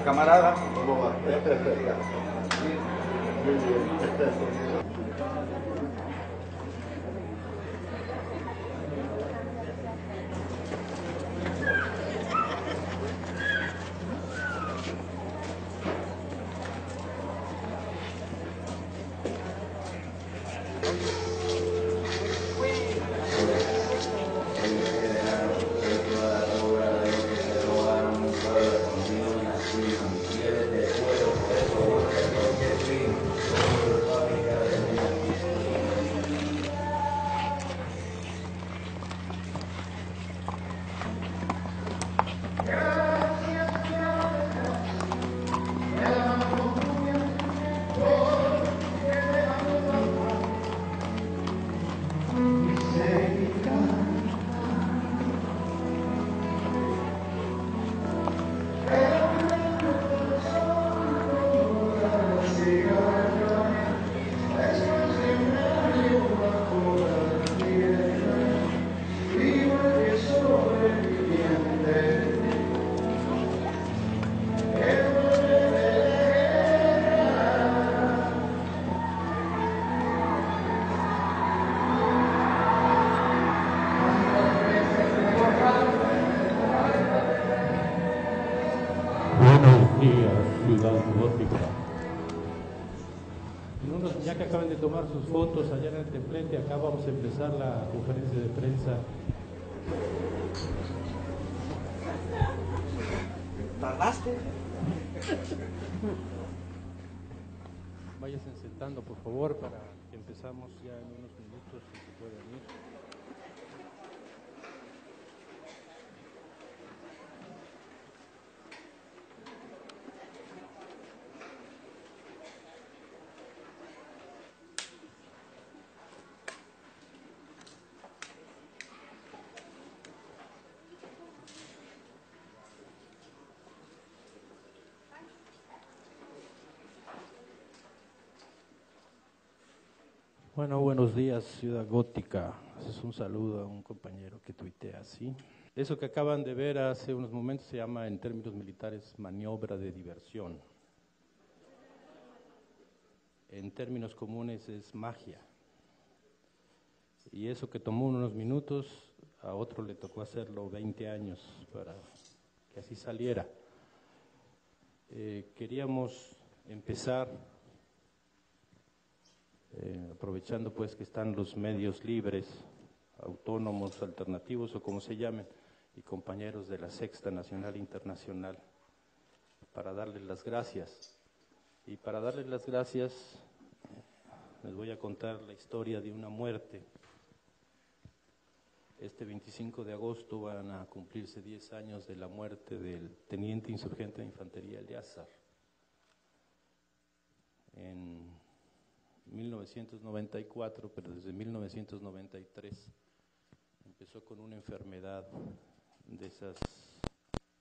camarada. ¿Cómo va? Muy bien. Buenos días, Ciudad Gótica. Ya que acaban de tomar sus fotos allá en el templete, acá vamos a empezar la conferencia de prensa. ¿Tardaste? Váyanse sentando, por favor, para que empezamos ya en unos minutos, si se pueden ir. Bueno, buenos días, Ciudad Gótica. Es un saludo a un compañero que tuitea así. Eso que acaban de ver hace unos momentos se llama, en términos militares, maniobra de diversión. En términos comunes es magia. Y eso que tomó unos minutos, a otro le tocó hacerlo 20 años para que así saliera. Queríamos empezar aprovechando pues que están los medios libres, autónomos, alternativos o como se llamen, y compañeros de la Sexta Nacional Internacional, para darles las gracias. Y para darles las gracias les voy a contar la historia de una muerte. Este 25 de agosto van a cumplirse 10 años de la muerte del teniente insurgente de infantería Eleazar. En 1994, pero desde 1993 empezó con una enfermedad de esas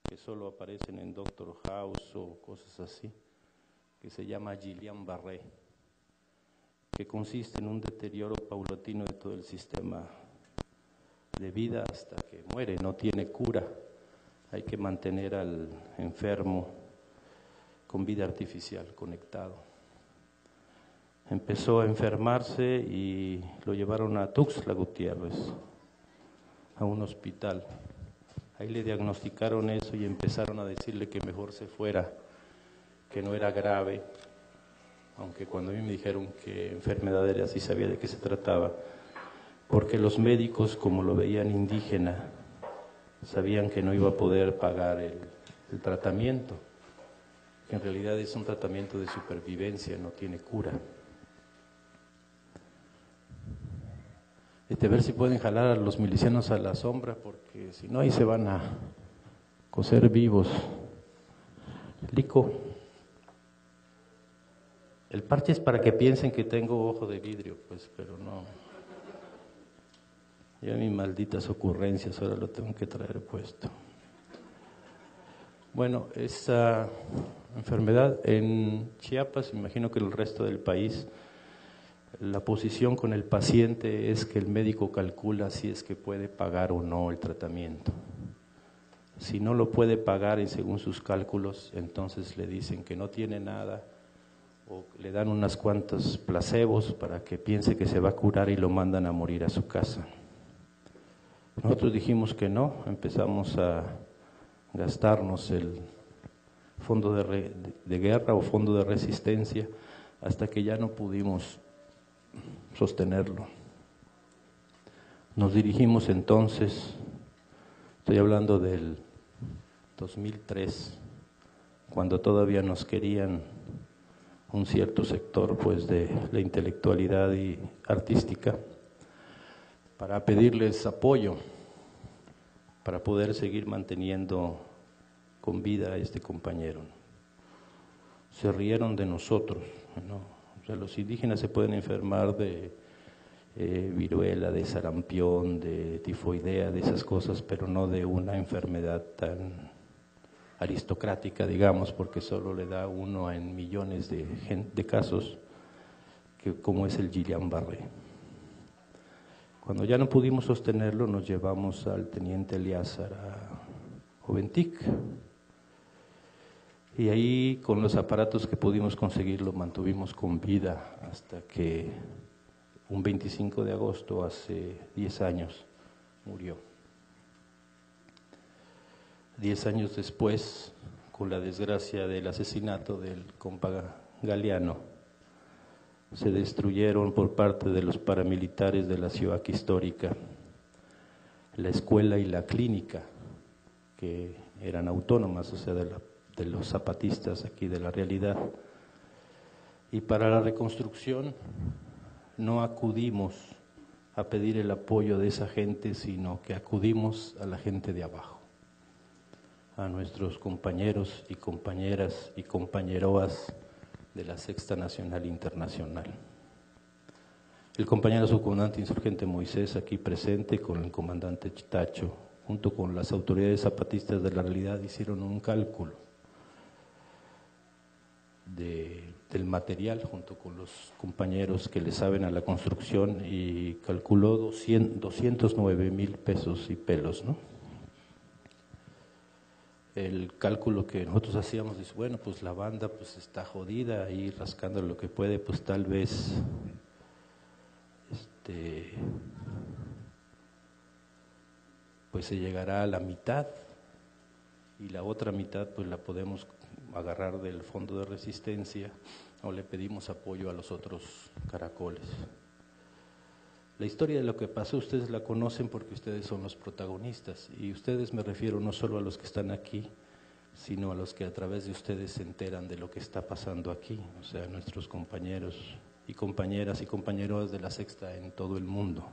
que solo aparecen en Doctor House o cosas así, que se llama Guillain-Barré, que consiste en un deterioro paulatino de todo el sistema de vida hasta que muere, no tiene cura. Hay que mantener al enfermo con vida artificial conectado. Empezó a enfermarse y lo llevaron a Tuxtla Gutiérrez, a un hospital. Ahí le diagnosticaron eso y empezaron a decirle que mejor se fuera, que no era grave, aunque cuando a mí me dijeron que enfermedad era, sí sabía de qué se trataba, porque los médicos, como lo veían indígena, sabían que no iba a poder pagar el tratamiento, que en realidad es un tratamiento de supervivencia, no tiene cura. Ver si pueden jalar a los milicianos a la sombra, porque si no ahí se van a cocer vivos. Lico, el parche es para que piensen que tengo ojo de vidrio, pues, pero no. Ya mis malditas ocurrencias, ahora lo tengo que traer puesto. Bueno, esa enfermedad en Chiapas, imagino que en el resto del país, la posición con el paciente es que el médico calcula si es que puede pagar o no el tratamiento. Si no lo puede pagar y según sus cálculos, entonces le dicen que no tiene nada o le dan unas cuantas placebos para que piense que se va a curar y lo mandan a morir a su casa. Nosotros dijimos que no, empezamos a gastarnos el fondo de guerra o fondo de resistencia hasta que ya no pudimos sostenerlo. Nos dirigimos entonces, estoy hablando del 2003, cuando todavía nos querían un cierto sector pues de la intelectualidad y artística, para pedirles apoyo para poder seguir manteniendo con vida a este compañero. Se rieron de nosotros, ¿no? O sea, los indígenas se pueden enfermar de viruela, de sarampión, de tifoidea, de esas cosas, pero no de una enfermedad tan aristocrática, digamos, porque solo le da uno en millones de casos, como es el Guillain-Barré. Cuando ya no pudimos sostenerlo, nos llevamos al teniente Eleazar a Oventic, y ahí con los aparatos que pudimos conseguir lo mantuvimos con vida hasta que un 25 de agosto, hace 10 años, murió. 10 años después, con la desgracia del asesinato del compa Galeano, se destruyeron por parte de los paramilitares de la ciudad histórica la escuela y la clínica, que eran autónomas, o sea, de los zapatistas aquí de la realidad. Y para la reconstrucción no acudimos a pedir el apoyo de esa gente, sino que acudimos a la gente de abajo, a nuestros compañeros y compañeras y compañeroas de la Sexta Nacional Internacional. El compañero subcomandante insurgente Moisés, aquí presente, con el comandante Chitacho, junto con las autoridades zapatistas de la realidad, hicieron un cálculo del material, junto con los compañeros que le saben a la construcción, y calculó 209,000 pesos y pelos, ¿no? El cálculo que nosotros hacíamos es, bueno, pues la banda pues está jodida, ahí rascando lo que puede, pues tal vez pues se llegará a la mitad, y la otra mitad pues la podemos agarrar del fondo de resistencia o le pedimos apoyo a los otros caracoles. La historia de lo que pasó ustedes la conocen porque ustedes son los protagonistas, y ustedes me refiero no solo a los que están aquí, sino a los que a través de ustedes se enteran de lo que está pasando aquí, o sea, nuestros compañeros y compañeras y compañeros de la Sexta en todo el mundo.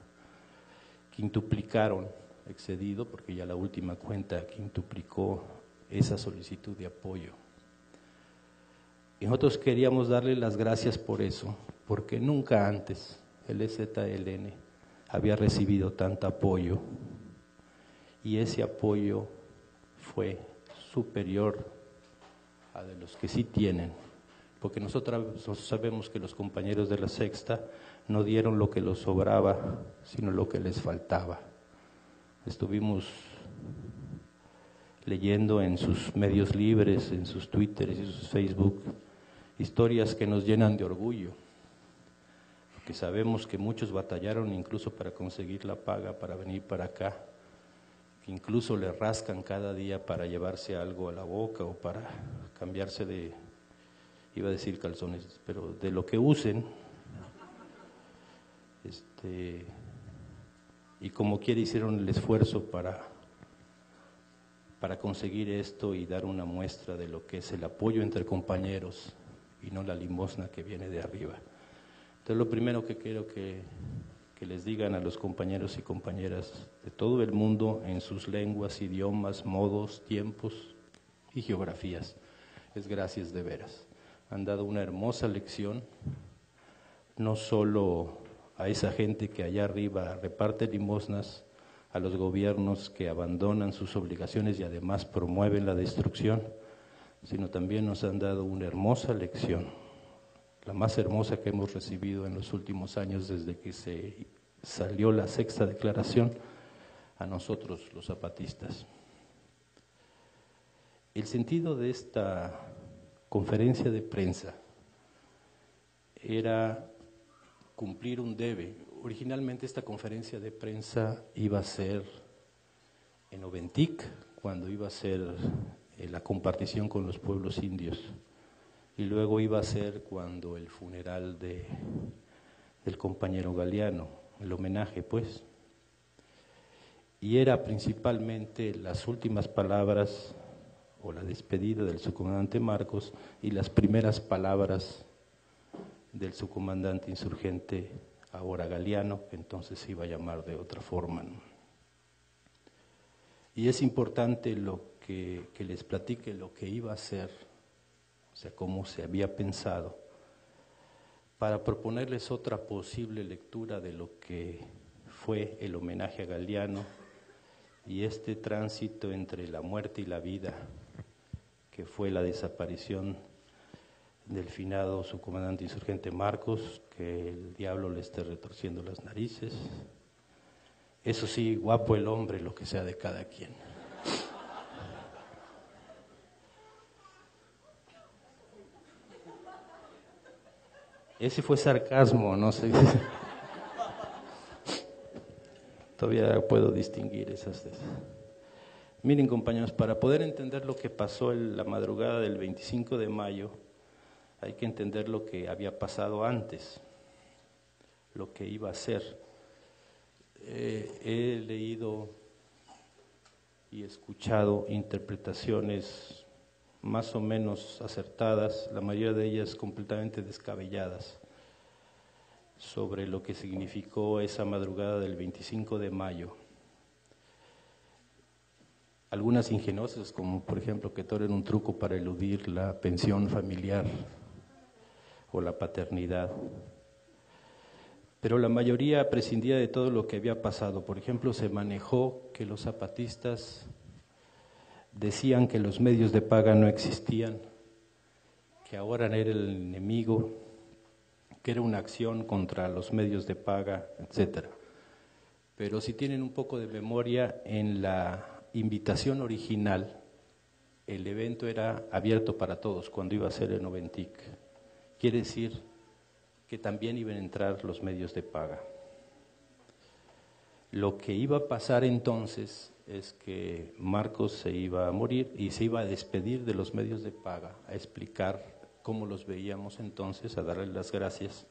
Quintuplicaron, excedido, porque ya la última cuenta quintuplicó esa solicitud de apoyo. Y nosotros queríamos darle las gracias por eso, porque nunca antes el EZLN había recibido tanto apoyo, y ese apoyo fue superior a de los que sí tienen, porque nosotros sabemos que los compañeros de la Sexta no dieron lo que les sobraba, sino lo que les faltaba. Estuvimos leyendo en sus medios libres, en sus Twitter y sus Facebook, historias que nos llenan de orgullo, porque sabemos que muchos batallaron incluso para conseguir la paga, para venir para acá, que incluso le rascan cada día para llevarse algo a la boca o para cambiarse de, iba a decir calzones, pero de lo que usen, y como quiera hicieron el esfuerzo para conseguir esto y dar una muestra de lo que es el apoyo entre compañeros y no la limosna que viene de arriba. Entonces, lo primero que quiero que les digan a los compañeros y compañeras de todo el mundo, en sus lenguas, idiomas, modos, tiempos y geografías, es gracias de veras. Han dado una hermosa lección, no solo a esa gente que allá arriba reparte limosnas, a los gobiernos que abandonan sus obligaciones y además promueven la destrucción, sino también nos han dado una hermosa lección, la más hermosa que hemos recibido en los últimos años desde que se salió la Sexta Declaración, a nosotros los zapatistas. El sentido de esta conferencia de prensa era cumplir un debe. Originalmente esta conferencia de prensa iba a ser en Oventic, cuando iba a ser la compartición con los pueblos indios, y luego iba a ser cuando el funeral del compañero Galeano, el homenaje pues, y era principalmente las últimas palabras o la despedida del subcomandante Marcos y las primeras palabras del subcomandante insurgente ahora Galeano, que entonces se iba a llamar de otra forma, ¿no? Y es importante que les platique lo que iba a ser, o sea, cómo se había pensado, para proponerles otra posible lectura de lo que fue el homenaje a Galeano y este tránsito entre la muerte y la vida, que fue la desaparición del finado subcomandante insurgente Marcos, que el diablo le esté retorciendo las narices. Eso sí, guapo el hombre, lo que sea de cada quien. Ese fue sarcasmo, no sé. Todavía puedo distinguir esas. Miren, compañeros, para poder entender lo que pasó en la madrugada del 25 de mayo, hay que entender lo que había pasado antes, lo que iba a ser. He leído y escuchado interpretaciones más o menos acertadas, la mayoría de ellas completamente descabelladas, sobre lo que significó esa madrugada del 25 de mayo. Algunas ingeniosas, como por ejemplo que todo era un truco para eludir la pensión familiar o la paternidad. Pero la mayoría prescindía de todo lo que había pasado. Por ejemplo, se manejó que los zapatistas decían que los medios de paga no existían, que ahora era el enemigo, que era una acción contra los medios de paga, etcétera. Pero si tienen un poco de memoria, en la invitación original, el evento era abierto para todos cuando iba a ser en Oventic. Quiere decir que también iban a entrar los medios de paga. Lo que iba a pasar entonces es que Marcos se iba a morir y se iba a despedir de los medios de paga, a explicar cómo los veíamos entonces, a darles las gracias,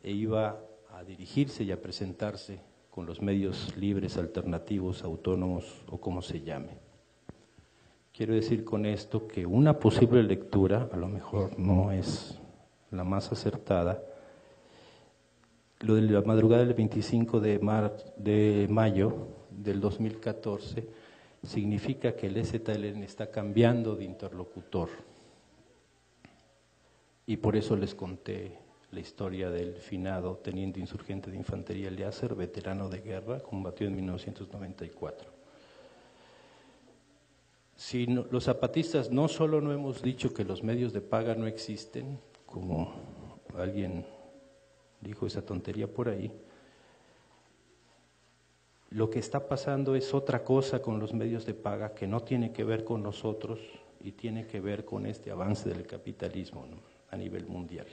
e iba a dirigirse y a presentarse con los medios libres, alternativos, autónomos o como se llame. Quiero decir con esto que una posible lectura, a lo mejor no es la más acertada, lo de la madrugada del 25 de mayo del 2014 significa que el EZLN está cambiando de interlocutor. Y por eso les conté la historia del finado teniente insurgente de infantería Eliezer, veterano de guerra, combatió en 1994. Si no, los zapatistas no solo no hemos dicho que los medios de paga no existen, como alguien dijo esa tontería por ahí, lo que está pasando es otra cosa con los medios de paga que no tiene que ver con nosotros y tiene que ver con este avance del capitalismo, ¿no?, a nivel mundial.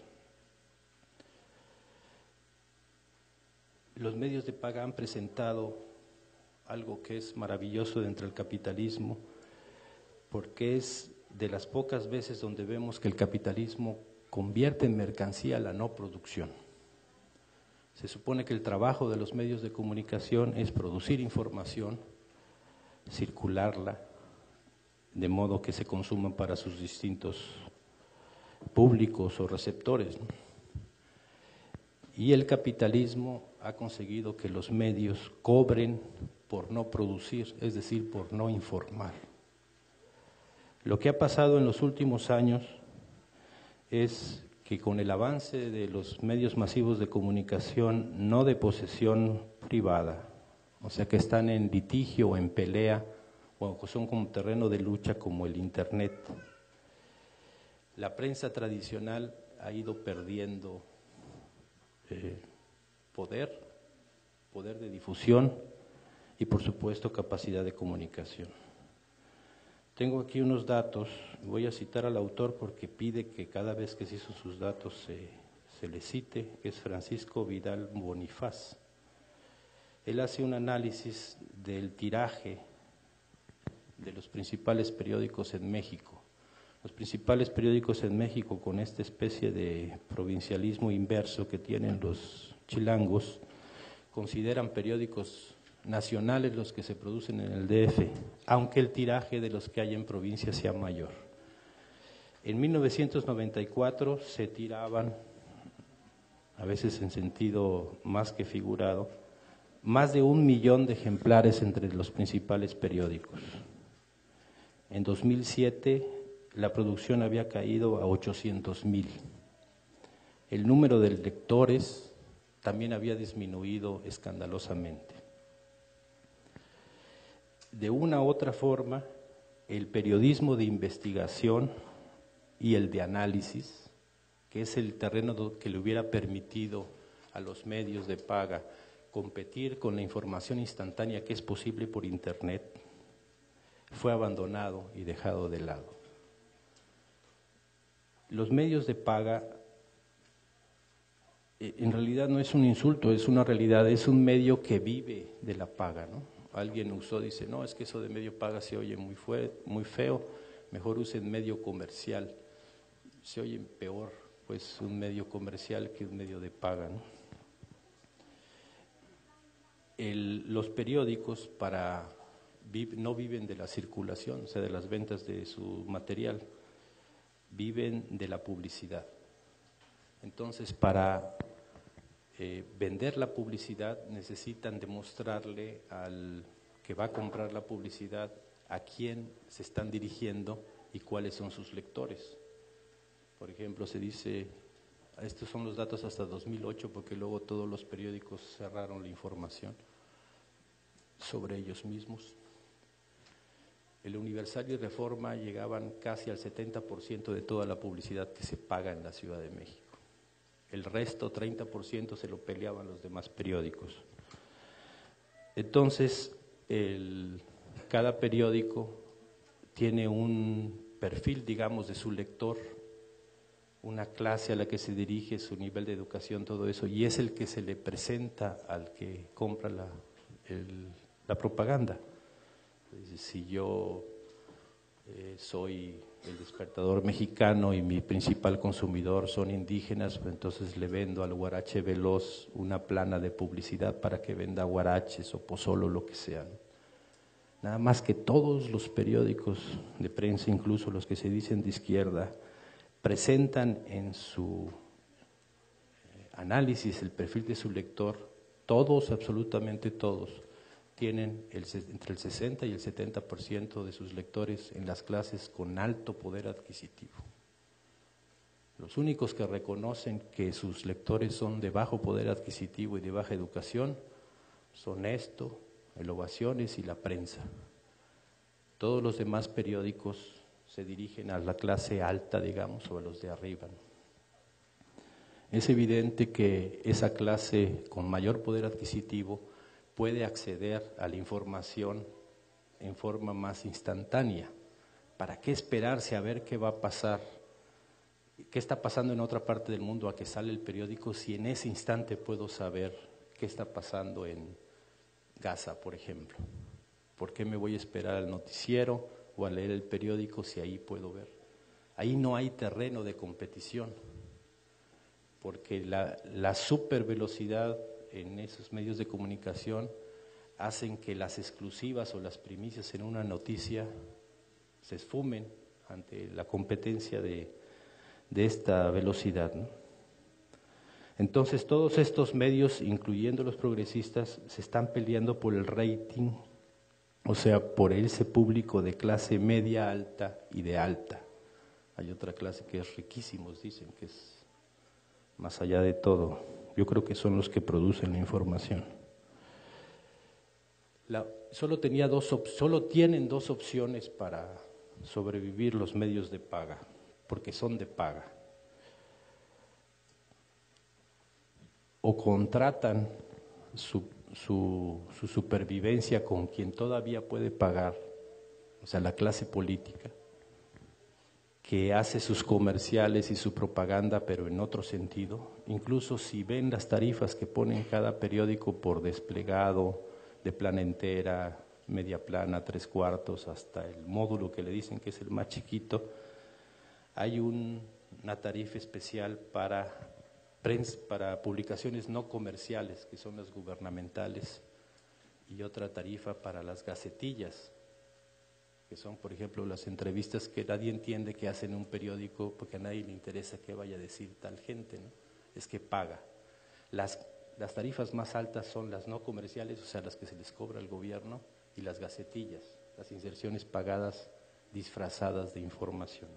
Los medios de paga han presentado algo que es maravilloso dentro del capitalismo, porque es de las pocas veces donde vemos que el capitalismo convierte en mercancía la no producción. Se supone que el trabajo de los medios de comunicación es producir información, circularla, de modo que se consuma para sus distintos públicos o receptores, ¿no? Y el capitalismo ha conseguido que los medios cobren por no producir, es decir, por no informar. Lo que ha pasado en los últimos años es que con el avance de los medios masivos de comunicación, no de posesión privada, o sea que están en litigio o en pelea, o son como terreno de lucha como el Internet, la prensa tradicional ha ido perdiendo poder de difusión y por supuesto capacidad de comunicación. Tengo aquí unos datos, voy a citar al autor porque pide que cada vez que se hizo sus datos se le cite, que es Francisco Vidal Bonifaz. Él hace un análisis del tiraje de los principales periódicos en México. Los principales periódicos en México, con esta especie de provincialismo inverso que tienen los chilangos, consideran periódicos nacionales los que se producen en el DF, aunque el tiraje de los que hay en provincia sea mayor. En 1994 se tiraban, a veces en sentido más que figurado, más de 1 millón de ejemplares entre los principales periódicos. En 2007 la producción había caído a 800,000. El número de lectores también había disminuido escandalosamente. De una u otra forma, el periodismo de investigación y el de análisis, que es el terreno que le hubiera permitido a los medios de paga competir con la información instantánea que es posible por Internet, fue abandonado y dejado de lado. Los medios de paga, en realidad no es un insulto, es una realidad, es un medio que vive de la paga, ¿no? Alguien dice, no, es que eso de medio paga se oye muy feo, mejor usen medio comercial. Se oye peor, pues, un medio comercial que un medio de paga, ¿no? Los periódicos no viven de la circulación, o sea, de las ventas de su material, viven de la publicidad. Entonces, para vender la publicidad necesitan demostrarle al que va a comprar la publicidad a quién se están dirigiendo y cuáles son sus lectores. Por ejemplo, se dice, estos son los datos hasta 2008 porque luego todos los periódicos cerraron la información sobre ellos mismos. El Universal y Reforma llegaban casi al 70% de toda la publicidad que se paga en la Ciudad de México. El resto, 30%, se lo peleaban los demás periódicos. Entonces, cada periódico tiene un perfil, digamos, de su lector, una clase a la que se dirige, su nivel de educación, todo eso, y es el que se le presenta al que compra la propaganda. Si yo soy el Despertador mexicano y mi principal consumidor son indígenas, pues entonces le vendo al Huarache Veloz una plana de publicidad para que venda huaraches o pozolo, lo que sea. Nada más que todos los periódicos de prensa, incluso los que se dicen de izquierda, presentan en su análisis el perfil de su lector, todos, absolutamente todos, tienen entre el 60 y el 70% de sus lectores en las clases con alto poder adquisitivo. Los únicos que reconocen que sus lectores son de bajo poder adquisitivo y de baja educación son Esto, el Ovaciones y la prensa. Todos los demás periódicos se dirigen a la clase alta, digamos, o a los de arriba. Es evidente que esa clase con mayor poder adquisitivo puede acceder a la información en forma más instantánea. ¿Para qué esperarse a ver qué va a pasar? ¿Qué está pasando en otra parte del mundo a que sale el periódico si en ese instante puedo saber qué está pasando en Gaza, por ejemplo? ¿Por qué me voy a esperar al noticiero o a leer el periódico si ahí puedo ver? Ahí no hay terreno de competición, porque la supervelocidad en esos medios de comunicación hacen que las exclusivas o las primicias en una noticia se esfumen ante la competencia de esta velocidad, ¿no? Entonces todos estos medios, incluyendo los progresistas, se están peleando por el rating, o sea, por ese público de clase media alta y de alta. Hay otra clase que es riquísimos, dicen que es más allá de todo. Yo creo que son los que producen la información. Solo tienen dos opciones para sobrevivir los medios de paga, porque son de paga. O contratan su supervivencia con quien todavía puede pagar o sea, la clase política, que hace sus comerciales y su propaganda, pero en otro sentido. Incluso si ven las tarifas que pone cada periódico por desplegado, de plana entera, media plana, 3/4, hasta el módulo que le dicen que es el más chiquito, hay una tarifa especial para publicaciones no comerciales, que son las gubernamentales, y otra tarifa para las gacetillas, que son, por ejemplo, las entrevistas que nadie entiende que hacen un periódico porque a nadie le interesa qué vaya a decir tal gente, ¿no? Es que paga. Las tarifas más altas son las no comerciales, o sea, las que se les cobra al gobierno, y las gacetillas, las inserciones pagadas disfrazadas de información.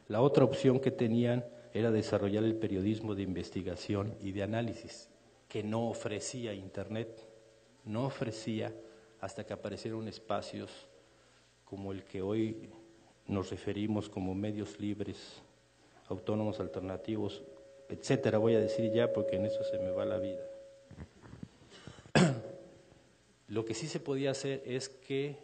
La otra opción que tenían era desarrollar el periodismo de investigación y de análisis, que no ofrecía Internet, no ofrecía hasta que aparecieron espacios como el que hoy nos referimos como medios libres, autónomos, alternativos, etcétera. Voy a decir ya porque en eso se me va la vida. Lo que sí se podía hacer es que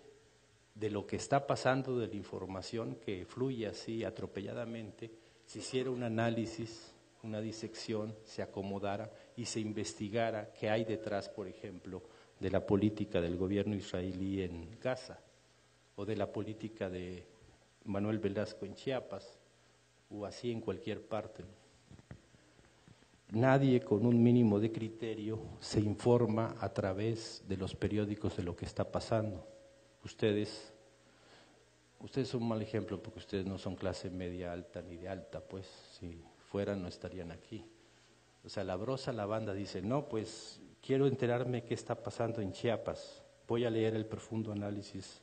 de lo que está pasando, de la información que fluye así atropelladamente, se hiciera un análisis, una disección, se acomodara y se investigara qué hay detrás, por ejemplo, de la política del gobierno israelí en Gaza, o de la política de Manuel Velasco en Chiapas, o así en cualquier parte. Nadie con un mínimo de criterio se informa a través de los periódicos de lo que está pasando. Ustedes son un mal ejemplo porque ustedes no son clase media alta ni de alta, pues si fueran no estarían aquí. O sea, la brosa, la banda dice, no, pues quiero enterarme qué está pasando en Chiapas, voy a leer el profundo análisis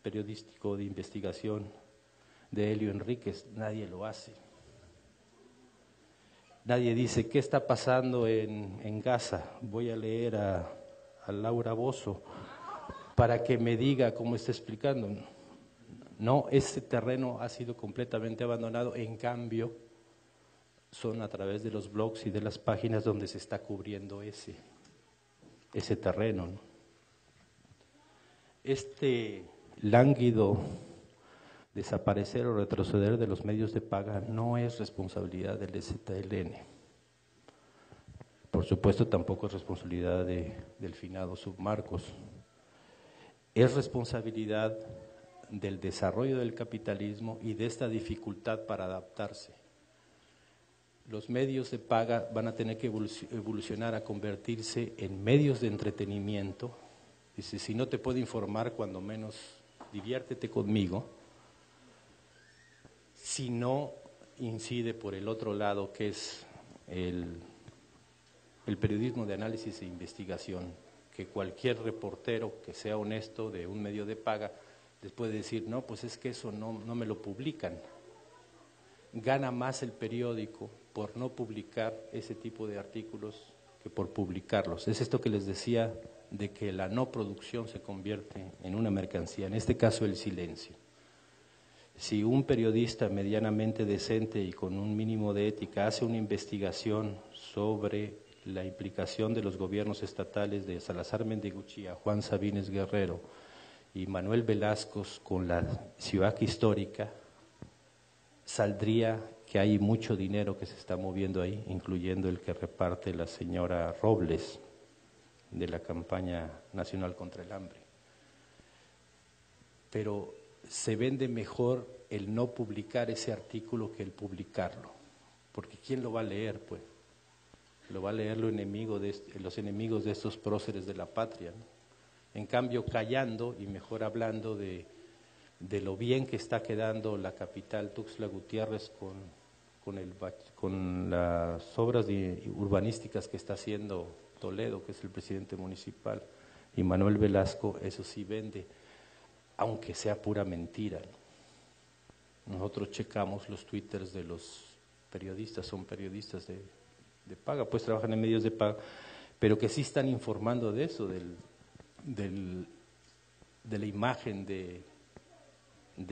periodístico de investigación de Helio Enríquez. Nadie lo hace. Nadie dice, ¿qué está pasando en Gaza? Voy a leer a Laura Bozzo para que me diga cómo está explicando. No, ese terreno ha sido completamente abandonado, en cambio, son a través de los blogs y de las páginas donde se está cubriendo ese terreno, ¿no? Este lánguido desaparecer o retroceder de los medios de paga no es responsabilidad del EZLN. Por supuesto, tampoco es responsabilidad del finado Submarcos. Es responsabilidad del desarrollo del capitalismo y de esta dificultad para adaptarse. Los medios de paga van a tener que evolucionar a convertirse en medios de entretenimiento. Dice, si no te puedo informar, cuando menos diviértete conmigo. Si no incide por el otro lado, que es el periodismo de análisis e investigación, que cualquier reportero que sea honesto de un medio de paga les puede decir, no, pues es que eso no me lo publican. Gana más el periódico por no publicar ese tipo de artículos que por publicarlos. Es esto que les decía de que la no producción se convierte en una mercancía, en este caso el silencio. Si un periodista medianamente decente y con un mínimo de ética hace una investigación sobre la implicación de los gobiernos estatales de Salazar Mendicuchía, Juan Sabines Guerrero y Manuel Velasco con la ciudad histórica, saldría que hay mucho dinero que se está moviendo ahí, incluyendo el que reparte la señora Robles de la campaña nacional contra el hambre. Pero se vende mejor el no publicar ese artículo que el publicarlo, porque ¿quién lo va a leer? Pues lo va a leer los enemigos de estos próceres de la patria, ¿no? En cambio, callando y mejor hablando de lo bien que está quedando la capital Tuxtla Gutiérrez con las obras urbanísticas que está haciendo Toledo, que es el presidente municipal, y Manuel Velasco, eso sí vende, aunque sea pura mentira, ¿no? Nosotros checamos los twitters de los periodistas, son periodistas de paga, pues trabajan en medios de paga, pero que sí están informando de eso, de la imagen de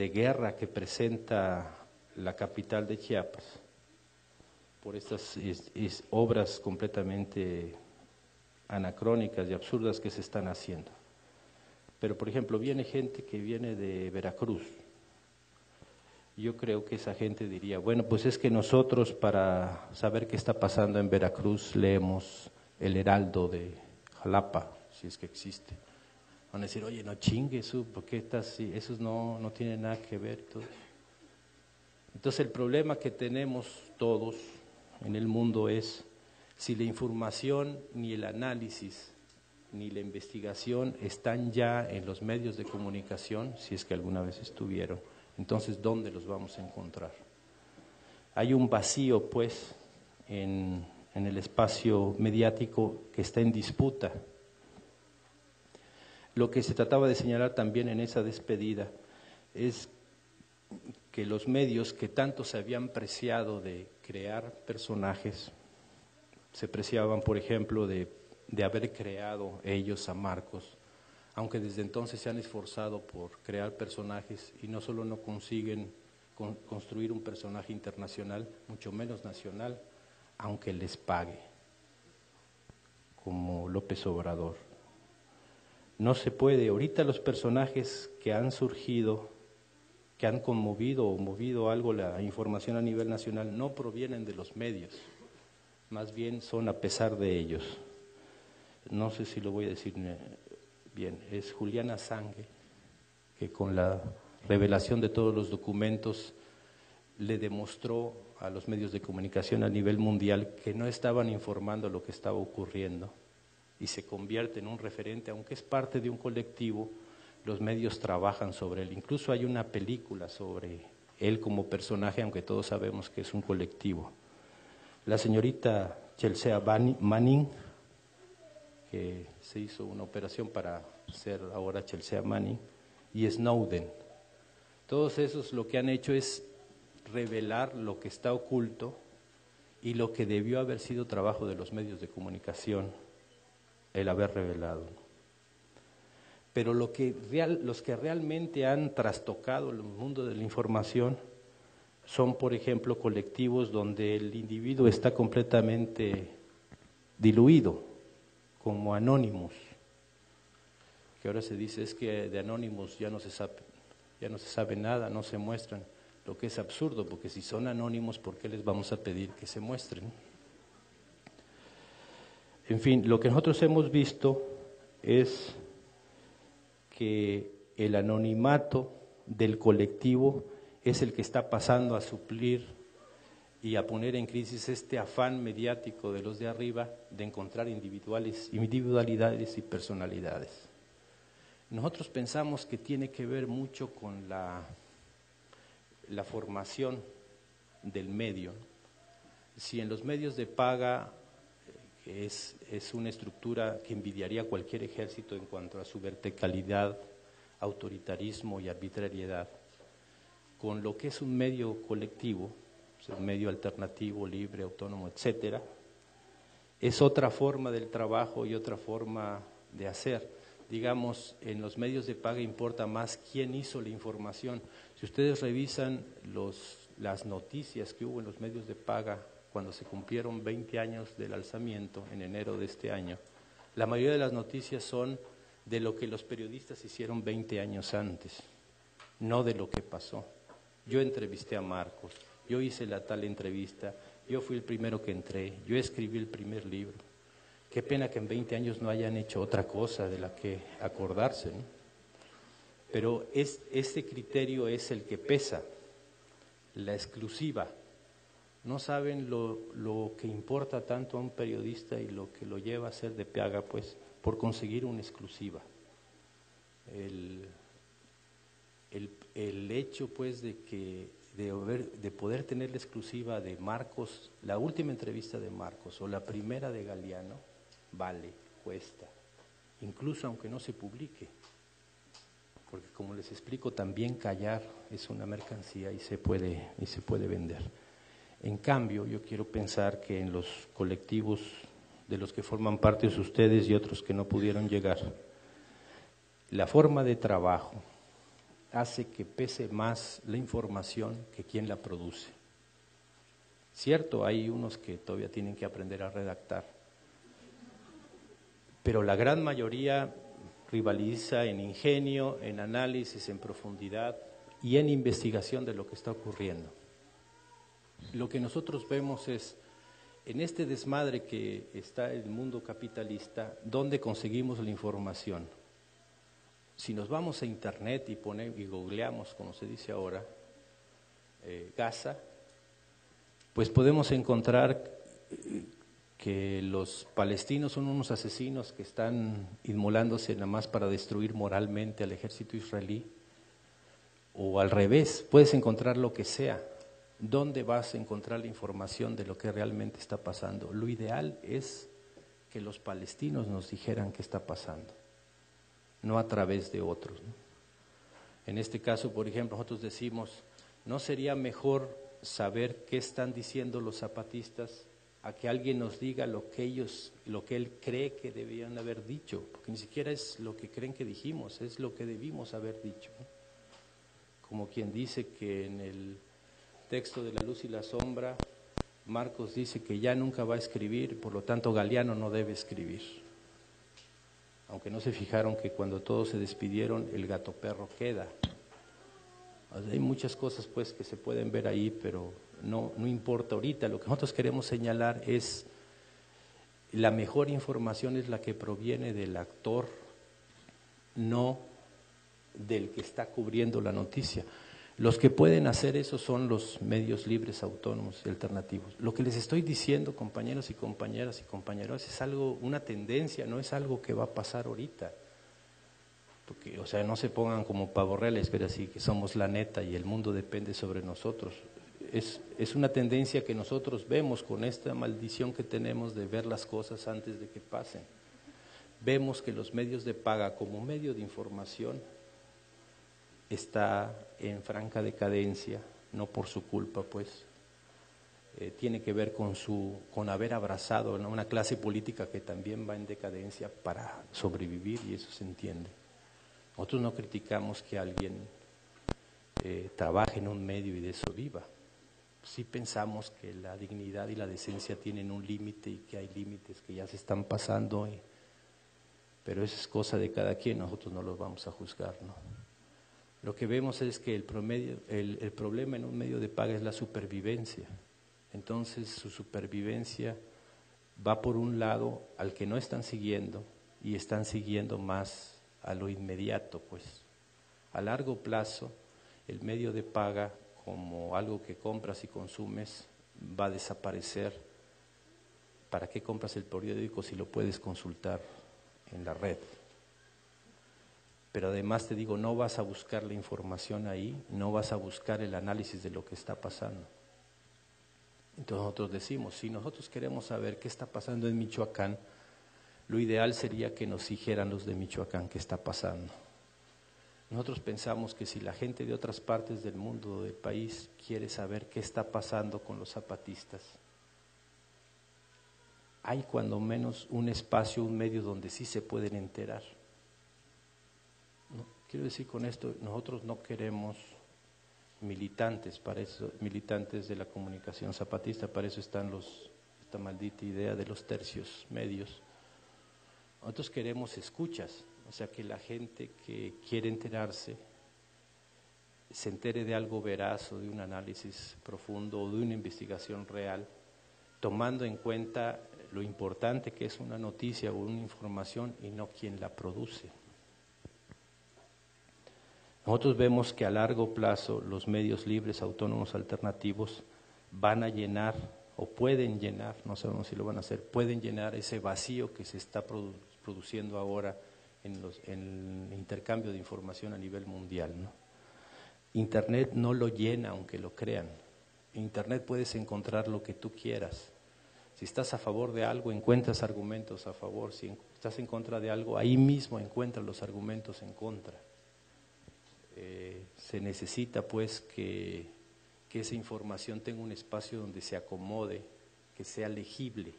guerra que presenta la capital de Chiapas por estas obras completamente anacrónicas y absurdas que se están haciendo. Pero, por ejemplo, viene gente que viene de Veracruz. Yo creo que esa gente diría, bueno, pues es que nosotros para saber qué está pasando en Veracruz leemos El Heraldo de Jalapa, si es que existe. Van a decir, oye, no chingues, ¿por qué estás así? Eso no tiene nada que ver. Todo. Entonces el problema que tenemos todos en el mundo es si la información ni el análisis ni la investigación están ya en los medios de comunicación, si es que alguna vez estuvieron, entonces ¿dónde los vamos a encontrar? Hay un vacío, pues, en el espacio mediático que está en disputa. Lo que se trataba de señalar también en esa despedida es que los medios que tanto se habían preciado de crear personajes, se preciaban, por ejemplo, de haber creado ellos a Marcos, aunque desde entonces se han esforzado por crear personajes y no solo no consiguen construir un personaje internacional, mucho menos nacional, aunque les pague, como López Obrador. No se puede, ahorita los personajes que han surgido, que han conmovido o movido algo la información a nivel nacional, no provienen de los medios, más bien son a pesar de ellos. No sé si lo voy a decir bien, es Julián Assange, que con la revelación de todos los documentos le demostró a los medios de comunicación a nivel mundial que no estaban informando lo que estaba ocurriendo y se convierte en un referente, aunque es parte de un colectivo, los medios trabajan sobre él. Incluso hay una película sobre él como personaje, aunque todos sabemos que es un colectivo. La señorita Chelsea Manning, que se hizo una operación para ser ahora Chelsea Manning, y Snowden. Todos esos lo que han hecho es revelar lo que está oculto y lo que debió haber sido trabajo de los medios de comunicación, el haber revelado. Pero los que realmente han trastocado el mundo de la información son, por ejemplo, colectivos donde el individuo está completamente diluido, como Anonymous, que ahora se dice es que de Anonymous ya no se sabe nada, no se muestran, lo que es absurdo, porque si son anónimos, ¿por qué les vamos a pedir que se muestren? En fin, lo que nosotros hemos visto es que el anonimato del colectivo es el que está pasando a suplir y a poner en crisis este afán mediático de los de arriba de encontrar individualidades y personalidades. Nosotros pensamos que tiene que ver mucho con la formación del medio. Si en los medios de paga es una estructura que envidiaría cualquier ejército en cuanto a su verticalidad, autoritarismo y arbitrariedad, con lo que es un medio colectivo, un medio alternativo, libre, autónomo, etcétera, es otra forma del trabajo y otra forma de hacer. Digamos, en los medios de paga importa más quién hizo la información. Si ustedes revisan las noticias que hubo en los medios de paga cuando se cumplieron 20 años del alzamiento en enero de este año, la mayoría de las noticias son de lo que los periodistas hicieron 20 años antes, no de lo que pasó. Yo entrevisté a Marcos, yo hice la tal entrevista, yo fui el primero que entré, yo escribí el primer libro. Qué pena que en 20 años no hayan hecho otra cosa de la que acordarse, ¿no? Pero este criterio es el que pesa, la exclusiva. No saben lo que importa tanto a un periodista y lo que lo lleva a ser de paga, pues, por conseguir una exclusiva. El hecho, pues, de poder tener la exclusiva de Marcos, la última entrevista de Marcos o la primera de Galeano, vale, cuesta, incluso aunque no se publique, porque como les explico, también callar es una mercancía y se puede vender. En cambio, yo quiero pensar que en los colectivos de los que forman parte ustedes y otros que no pudieron llegar, la forma de trabajo hace que pese más la información que quien la produce. Cierto, hay unos que todavía tienen que aprender a redactar, pero la gran mayoría rivaliza en ingenio, en análisis, en profundidad y en investigación de lo que está ocurriendo. Lo que nosotros vemos es, en este desmadre que está el mundo capitalista, ¿dónde conseguimos la información? Si nos vamos a internet y googleamos, como se dice ahora, Gaza, pues podemos encontrar que los palestinos son unos asesinos que están inmolándose nada más para destruir moralmente al ejército israelí, o al revés, puedes encontrar lo que sea. ¿Dónde vas a encontrar la información de lo que realmente está pasando? Lo ideal es que los palestinos nos dijeran qué está pasando, no a través de otros, ¿no? En este caso, por ejemplo, nosotros decimos, ¿no sería mejor saber qué están diciendo los zapatistas a que alguien nos diga lo que él cree que debían haber dicho? Porque ni siquiera es lo que creen que dijimos, es lo que debimos haber dicho, ¿no? Como quien dice que en el texto de La luz y la sombra, Marcos dice que ya nunca va a escribir, por lo tanto Galiano no debe escribir. Aunque no se fijaron que cuando todos se despidieron, el gato perro queda. O sea, hay muchas cosas pues que se pueden ver ahí, pero no importa ahorita. Lo que nosotros queremos señalar es, la mejor información es la que proviene del actor, no del que está cubriendo la noticia. Los que pueden hacer eso son los medios libres, autónomos y alternativos. Lo que les estoy diciendo, compañeros y compañeras y compañeros, es algo, una tendencia, no es algo que va a pasar ahorita. Porque, o sea, no se pongan como pavorreales, pero así que somos la neta y el mundo depende sobre nosotros. Es una tendencia que nosotros vemos con esta maldición que tenemos de ver las cosas antes de que pasen. Vemos que los medios de paga como medio de información está en franca decadencia, no por su culpa, pues, tiene que ver con haber abrazado, ¿no?, una clase política que también va en decadencia para sobrevivir, y eso se entiende. Nosotros no criticamos que alguien trabaje en un medio y de eso viva. Sí pensamos que la dignidad y la decencia tienen un límite y que hay límites que ya se están pasando, pero eso es cosa de cada quien, nosotros no los vamos a juzgar, ¿no? Lo que vemos es que el problema en un medio de paga es la supervivencia. Entonces su supervivencia va por un lado al que no están siguiendo y están siguiendo más a lo inmediato, pues. A largo plazo, el medio de paga, como algo que compras y consumes, va a desaparecer. ¿Para qué compras el periódico si lo puedes consultar en la red? Pero además te digo, no vas a buscar la información ahí, no vas a buscar el análisis de lo que está pasando. Entonces nosotros decimos, si nosotros queremos saber qué está pasando en Michoacán, lo ideal sería que nos dijeran los de Michoacán qué está pasando. Nosotros pensamos que si la gente de otras partes del mundo, del país, quiere saber qué está pasando con los zapatistas, hay cuando menos un espacio, un medio donde sí se pueden enterar. No, quiero decir con esto, nosotros no queremos militantes, para eso, militantes de la comunicación zapatista, para eso están esta maldita idea de los tercios medios. Nosotros queremos escuchas, o sea, que la gente que quiere enterarse se entere de algo veraz o de un análisis profundo o de una investigación real, tomando en cuenta lo importante que es una noticia o una información y no quien la produce. Nosotros vemos que a largo plazo los medios libres, autónomos, alternativos van a llenar o pueden llenar, no sabemos si lo van a hacer, pueden llenar ese vacío que se está produciendo ahora en el intercambio de información a nivel mundial, ¿no? Internet no lo llena, aunque lo crean. En Internet puedes encontrar lo que tú quieras. Si estás a favor de algo, encuentras argumentos a favor. Si estás en contra de algo, ahí mismo encuentras los argumentos en contra. Se necesita pues que esa información tenga un espacio donde se acomode, que sea legible.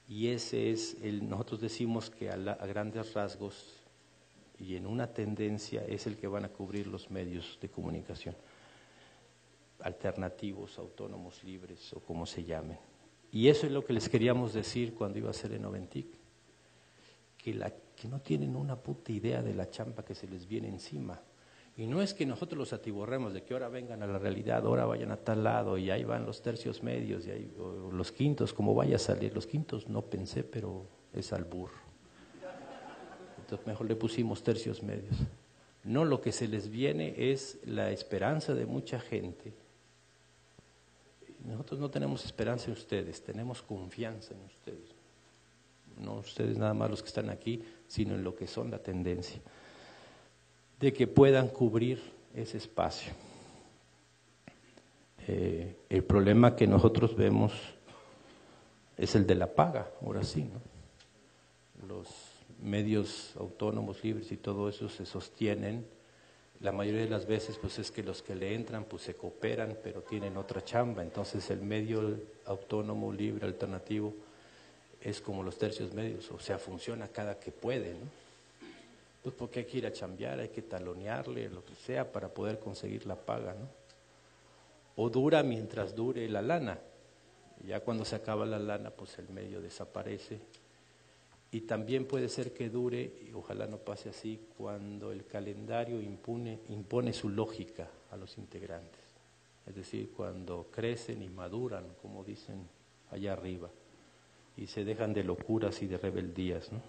Y ese es nosotros decimos que a grandes rasgos y en una tendencia es el que van a cubrir los medios de comunicación, alternativos, autónomos, libres o como se llamen. Y eso es lo que les queríamos decir cuando iba a ser en Oventic, que que no tienen una puta idea de la chamba que se les viene encima. Y no es que nosotros los atiborremos de que ahora vengan a la realidad, ahora vayan a tal lado, y ahí van los tercios medios, y ahí, o los quintos, como vaya a salir. Los quintos no pensé, pero es albur. Entonces mejor le pusimos tercios medios. No, lo que se les viene es la esperanza de mucha gente. Nosotros no tenemos esperanza en ustedes, tenemos confianza en ustedes. No ustedes nada más los que están aquí, sino en lo que son la tendencia, de que puedan cubrir ese espacio. El problema que nosotros vemos es el de la paga, ahora sí, ¿no? Los medios autónomos, libres y todo eso se sostienen. La mayoría de las veces pues es que los que le entran pues se cooperan, pero tienen otra chamba. Entonces el medio autónomo, libre, alternativo, es como los tercios medios, o sea, funciona cada que puede, ¿no? Pues porque hay que ir a chambear, hay que talonearle, lo que sea, para poder conseguir la paga, ¿no? O dura mientras dure la lana. Ya cuando se acaba la lana, pues el medio desaparece. Y también puede ser que dure, y ojalá no pase así, cuando el calendario impone su lógica a los integrantes. Es decir, cuando crecen y maduran, como dicen allá arriba, y se dejan de locuras y de rebeldías, ¿no?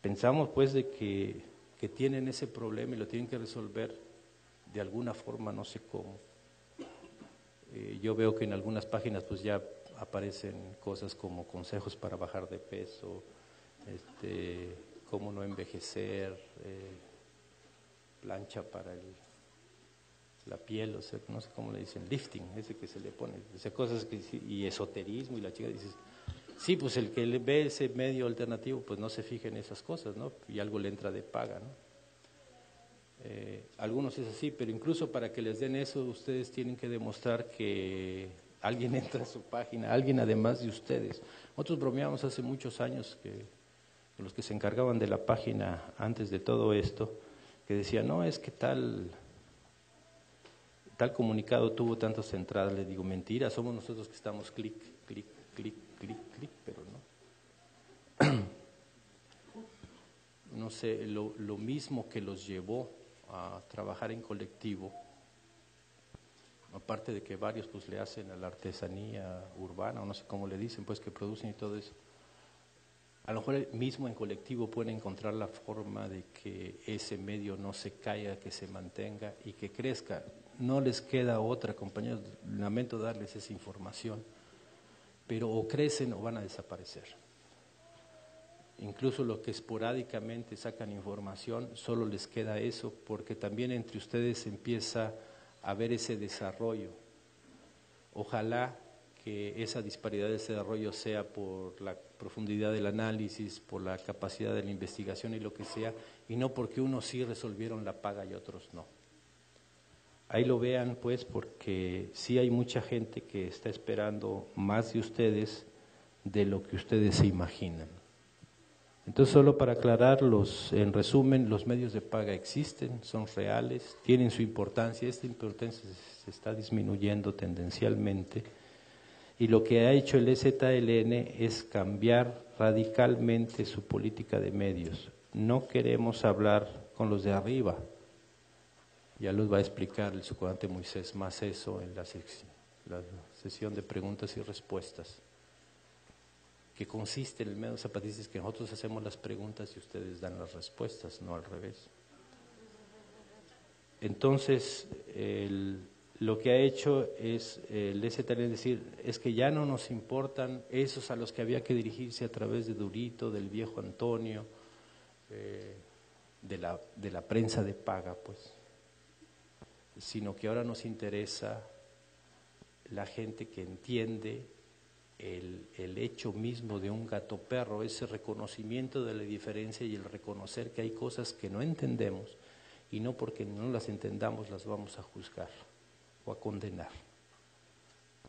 Pensamos pues de que tienen ese problema y lo tienen que resolver de alguna forma, no sé cómo. Yo veo que en algunas páginas pues ya aparecen cosas como consejos para bajar de peso, cómo no envejecer, plancha para la piel, o sea, no sé cómo le dicen, lifting, ese que se le pone, o sea, cosas que, y esoterismo, y la chica dice, sí, pues el que ve ese medio alternativo, pues no se fija en esas cosas, ¿no? Y algo le entra de paga, ¿no? Algunos es así, pero incluso para que les den eso, ustedes tienen que demostrar que alguien entra a su página, alguien además de ustedes. Nosotros bromeamos hace muchos años que los que se encargaban de la página antes de todo esto, que decían, no, es que tal comunicado tuvo tantas entradas. Le digo, mentira, somos nosotros que estamos clic, clic, clic, clic, clic, pero no. No sé, lo mismo que los llevó a trabajar en colectivo, aparte de que varios pues le hacen a la artesanía urbana, o no sé cómo le dicen, pues que producen y todo eso. A lo mejor mismo en colectivo pueden encontrar la forma de que ese medio no se caiga, que se mantenga y que crezca. No les queda otra, compañeros, lamento darles esa información, pero o crecen o van a desaparecer. Incluso los que esporádicamente sacan información, solo les queda eso, porque también entre ustedes empieza a haber ese desarrollo. Ojalá que esa disparidad de desarrollo sea por la profundidad del análisis, por la capacidad de la investigación y lo que sea, y no porque unos sí resolvieron la paga y otros no. Ahí lo vean pues, porque sí hay mucha gente que está esperando más de ustedes de lo que ustedes se imaginan. Entonces, solo para aclararlos, en resumen, los medios de paga existen, son reales, tienen su importancia. Esta importancia se está disminuyendo tendencialmente, y lo que ha hecho el EZLN es cambiar radicalmente su política de medios. No queremos hablar con los de arriba, ya los va a explicar el subcomandante Moisés más eso en la sesión de preguntas y respuestas, que consiste en el medio zapatista, es que nosotros hacemos las preguntas y ustedes dan las respuestas, no al revés. Entonces, lo que ha hecho es el EZLN decir, es que ya no nos importan esos a los que había que dirigirse a través de Durito, del viejo Antonio, de la prensa de paga, pues, sino que ahora nos interesa la gente que entiende el hecho mismo de un gato perro, ese reconocimiento de la diferencia y el reconocer que hay cosas que no entendemos y no porque no las entendamos las vamos a juzgar o a condenar.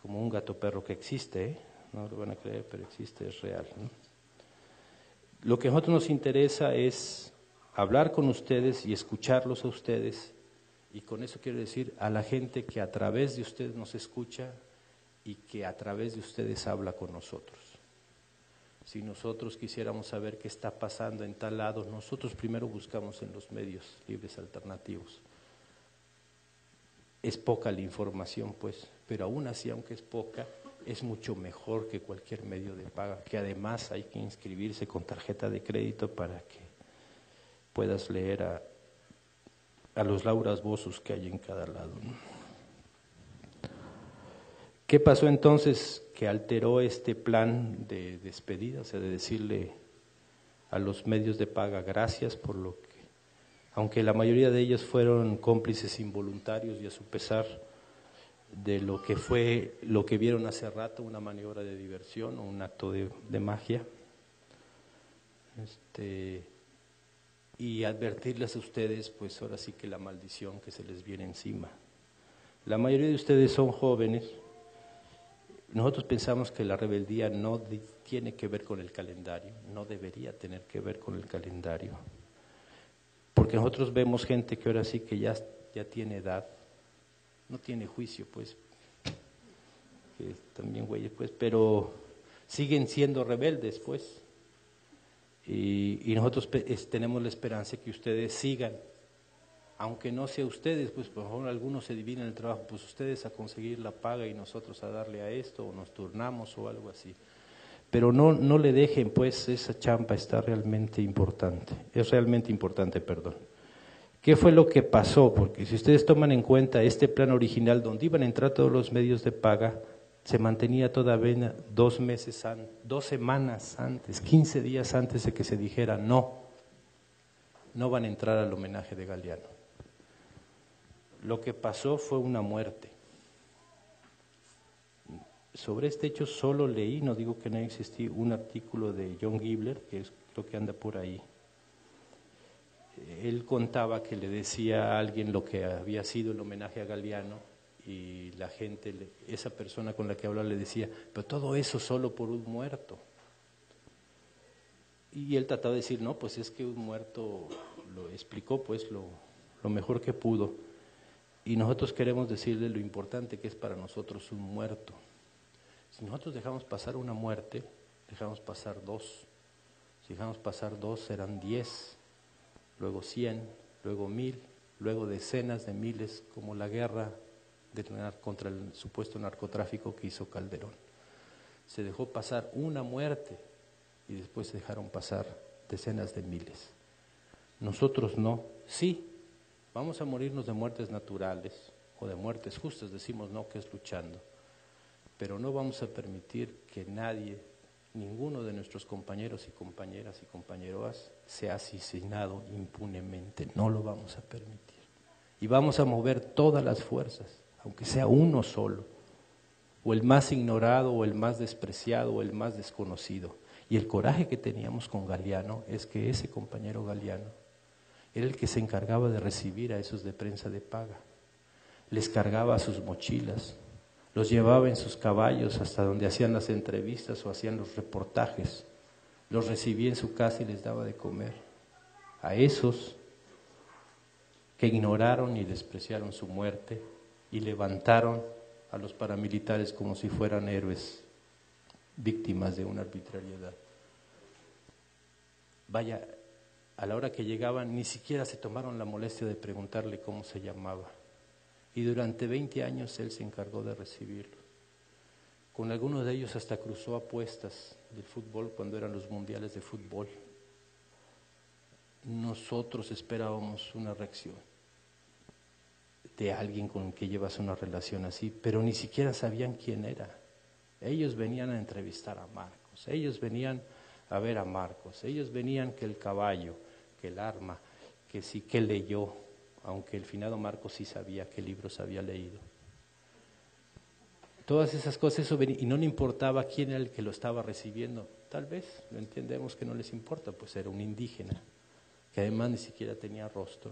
Como un gato perro que existe, no lo van a creer, pero existe, es real, ¿no? Lo que a nosotros nos interesa es hablar con ustedes y escucharlos a ustedes, y con eso quiero decir a la gente que a través de ustedes nos escucha y que a través de ustedes habla con nosotros. Si nosotros quisiéramos saber qué está pasando en tal lado, nosotros primero buscamos en los medios libres alternativos. Es poca la información, pues, pero aún así, aunque es poca, es mucho mejor que cualquier medio de paga, que además hay que inscribirse con tarjeta de crédito para que puedas leer a los lauras vosus que hay en cada lado, ¿no? ¿Qué pasó entonces que alteró este plan de despedida? O sea, de decirle a los medios de paga gracias por lo que, aunque la mayoría de ellos fueron cómplices involuntarios y a su pesar de lo que fue, lo que vieron hace rato, una maniobra de diversión o un acto de magia, y advertirles a ustedes, pues ahora sí que la maldición que se les viene encima. La mayoría de ustedes son jóvenes. Nosotros pensamos que la rebeldía no tiene que ver con el calendario, no debería tener que ver con el calendario, porque nosotros vemos gente que ahora sí que ya tiene edad, no tiene juicio, pues, que también güeyes, pues, pero siguen siendo rebeldes, pues, y nosotros tenemos la esperanza que ustedes sigan, aunque no sea ustedes, pues por favor algunos se dividen el trabajo, pues ustedes a conseguir la paga y nosotros a darle a esto, o nos turnamos o algo así. Pero no le dejen, pues esa chamba está realmente importante, es realmente importante, perdón. ¿Qué fue lo que pasó? Porque si ustedes toman en cuenta este plan original donde iban a entrar todos los medios de paga, se mantenía todavía 2 semanas antes, 15 días antes de que se dijera no van a entrar al homenaje de Galeano. Lo que pasó fue una muerte. Sobre este hecho solo leí, no digo que no existía, un artículo de John Gibler, que creo que anda por ahí. Él contaba que le decía a alguien lo que había sido el homenaje a Galeano y la gente, esa persona con la que hablaba le decía, pero todo eso solo por un muerto. Y él trataba de decir, no, pues es que un muerto lo explicó pues lo mejor que pudo. Y nosotros queremos decirle lo importante que es para nosotros un muerto. Si nosotros dejamos pasar una muerte, dejamos pasar 2. Si dejamos pasar 2 serán 10, luego 100, luego 1000, luego decenas de miles, como la guerra contra el supuesto narcotráfico que hizo Calderón. Se dejó pasar una muerte y después se dejaron pasar decenas de miles. Nosotros no, sí, vamos a morirnos de muertes naturales o de muertes justas, decimos no, que es luchando, pero no vamos a permitir que nadie, ninguno de nuestros compañeros y compañeras y compañeroas sea asesinado impunemente, no lo vamos a permitir. Y vamos a mover todas las fuerzas, aunque sea uno solo, o el más ignorado, o el más despreciado, o el más desconocido. Y el coraje que teníamos con Galeano es que ese compañero Galeano era el que se encargaba de recibir a esos de prensa de paga. Les cargaba sus mochilas, los llevaba en sus caballos hasta donde hacían las entrevistas o hacían los reportajes, los recibía en su casa y les daba de comer. A esos que ignoraron y despreciaron su muerte y levantaron a los paramilitares como si fueran héroes, víctimas de una arbitrariedad. Vaya, a la hora que llegaban ni siquiera se tomaron la molestia de preguntarle cómo se llamaba. Y durante 20 años él se encargó de recibirlo. Con algunos de ellos hasta cruzó apuestas del fútbol cuando eran los mundiales de fútbol. Nosotros esperábamos una reacción de alguien con el que llevas una relación así, pero ni siquiera sabían quién era. Ellos venían a entrevistar a Marcos, ellos venían a ver a Marcos, ellos venían que el caballo, que el arma, que sí, que leyó, aunque el finado Marcos sí sabía qué libros había leído. Todas esas cosas, eso venía, y no le importaba quién era el que lo estaba recibiendo. Tal vez, lo entendemos que no les importa, pues era un indígena, que además ni siquiera tenía rostro,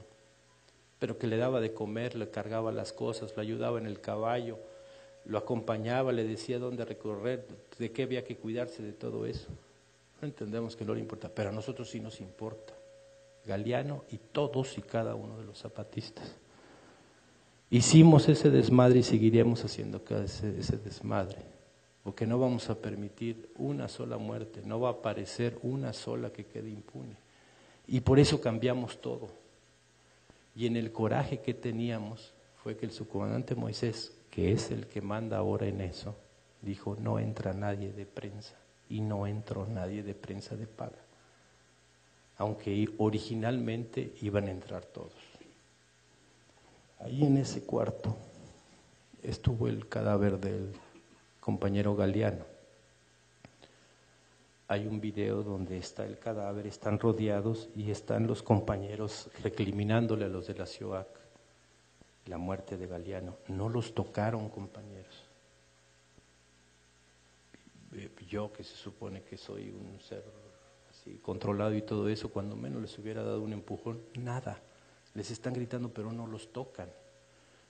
pero que le daba de comer, le cargaba las cosas, lo ayudaba en el caballo, lo acompañaba, le decía dónde recorrer, de qué había que cuidarse de todo eso. No entendemos que no le importa, pero a nosotros sí nos importa. Galeano y todos y cada uno de los zapatistas. Hicimos ese desmadre y seguiremos haciendo ese desmadre. porque no vamos a permitir una sola muerte, no va a aparecer una sola que quede impune. Y por eso cambiamos todo. Y en el coraje que teníamos fue que el subcomandante Moisés, que es el que manda ahora en eso, dijo, no entra nadie de prensa, y no entró nadie de prensa de paga, aunque originalmente iban a entrar todos. Ahí en ese cuarto estuvo el cadáver del compañero Galeano. Hay un video donde está el cadáver, están rodeados y están los compañeros recriminándole a los de la CIOAC la muerte de Galeano. No los tocaron, compañeros. Yo, que se supone que soy un ser así controlado y todo eso, cuando menos les hubiera dado un empujón, nada. Les están gritando, pero no los tocan.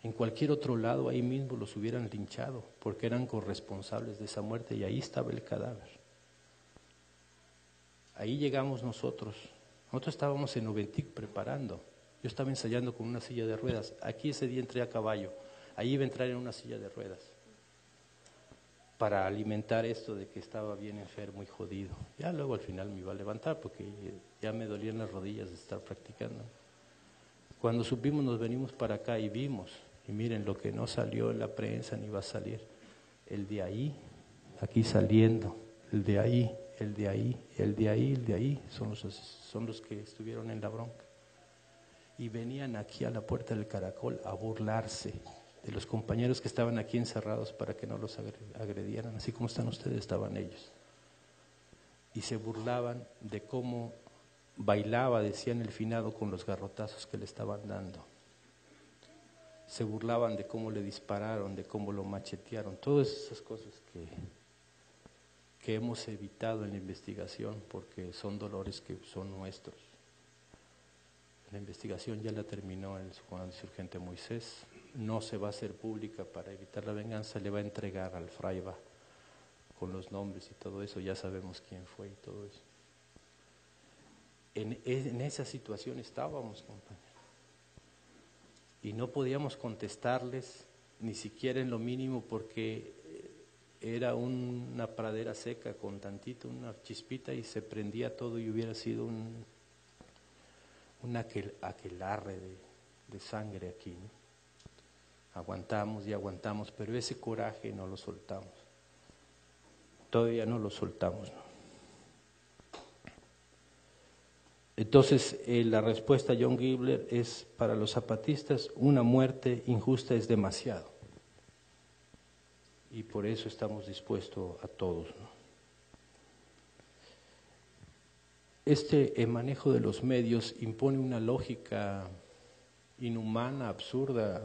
En cualquier otro lado, ahí mismo los hubieran linchado, porque eran corresponsables de esa muerte y ahí estaba el cadáver. Ahí llegamos nosotros. Nosotros estábamos en Oventic preparando. Yo estaba ensayando con una silla de ruedas. Aquí ese día entré a caballo. Ahí iba a entrar en una silla de ruedas para alimentar esto de que estaba bien enfermo y jodido. Ya luego al final me iba a levantar porque ya me dolían las rodillas de estar practicando. Cuando supimos nos venimos para acá y vimos, y miren lo que no salió en la prensa ni va a salir, el de ahí, aquí saliendo, el de ahí, el de ahí, el de ahí, el de ahí, son los que estuvieron en la bronca. Y venían aquí a la puerta del Caracol a burlarse de los compañeros que estaban aquí encerrados para que no los agredieran, así como están ustedes, estaban ellos. Y se burlaban de cómo bailaba, decían el finado, con los garrotazos que le estaban dando. Se burlaban de cómo le dispararon, de cómo lo machetearon, todas esas cosas que hemos evitado en la investigación porque son dolores que son nuestros. La investigación ya la terminó el subcomandante insurgente Moisés, no se va a hacer pública para evitar la venganza, le va a entregar al Fraiba con los nombres y todo eso, ya sabemos quién fue y todo eso. En esa situación estábamos, compañeros, y no podíamos contestarles ni siquiera en lo mínimo porque era una pradera seca con tantito, una chispita y se prendía todo y hubiera sido un aquelarre de sangre aquí, ¿no? Aguantamos y aguantamos, pero ese coraje no lo soltamos. Todavía no lo soltamos, ¿no? Entonces, la respuesta a John Gibler es, para los zapatistas, una muerte injusta es demasiado. Y por eso estamos dispuestos a todos, ¿no? Este manejo de los medios impone una lógica inhumana, absurda,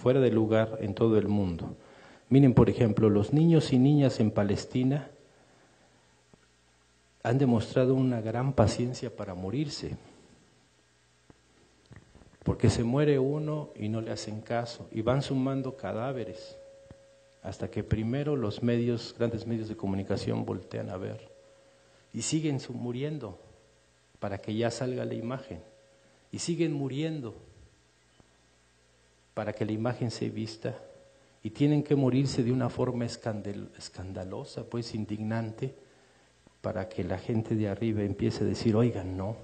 fuera de lugar en todo el mundo. Miren, por ejemplo, los niños y niñas en Palestina han demostrado una gran paciencia para morirse, porque se muere uno y no le hacen caso, y van sumando cadáveres, hasta que primero los grandes medios de comunicación voltean a ver, y siguen muriendo, para que ya salga la imagen, y siguen muriendo, para que la imagen se vista, y tienen que morirse de una forma escandalosa, pues indignante, para que la gente de arriba empiece a decir, oigan, no,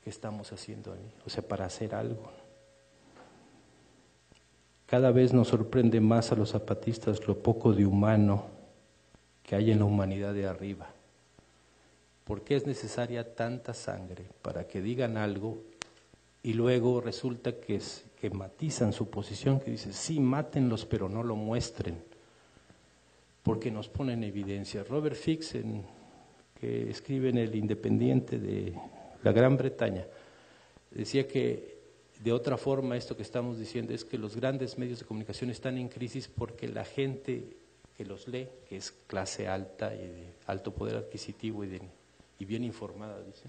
¿qué estamos haciendo ahí? O sea, para hacer algo. Cada vez nos sorprende más a los zapatistas lo poco de humano que hay en la humanidad de arriba. ¿Por qué es necesaria tanta sangre para que digan algo y luego resulta que matizan su posición, que dicen, sí, mátenlos, pero no lo muestren, porque nos ponen en evidencia? Robert Fix, que escribe en El Independiente de la Gran Bretaña, decía que de otra forma esto que estamos diciendo es que los grandes medios de comunicación están en crisis porque la gente que los lee, que es clase alta y de alto poder adquisitivo y bien informada, dice,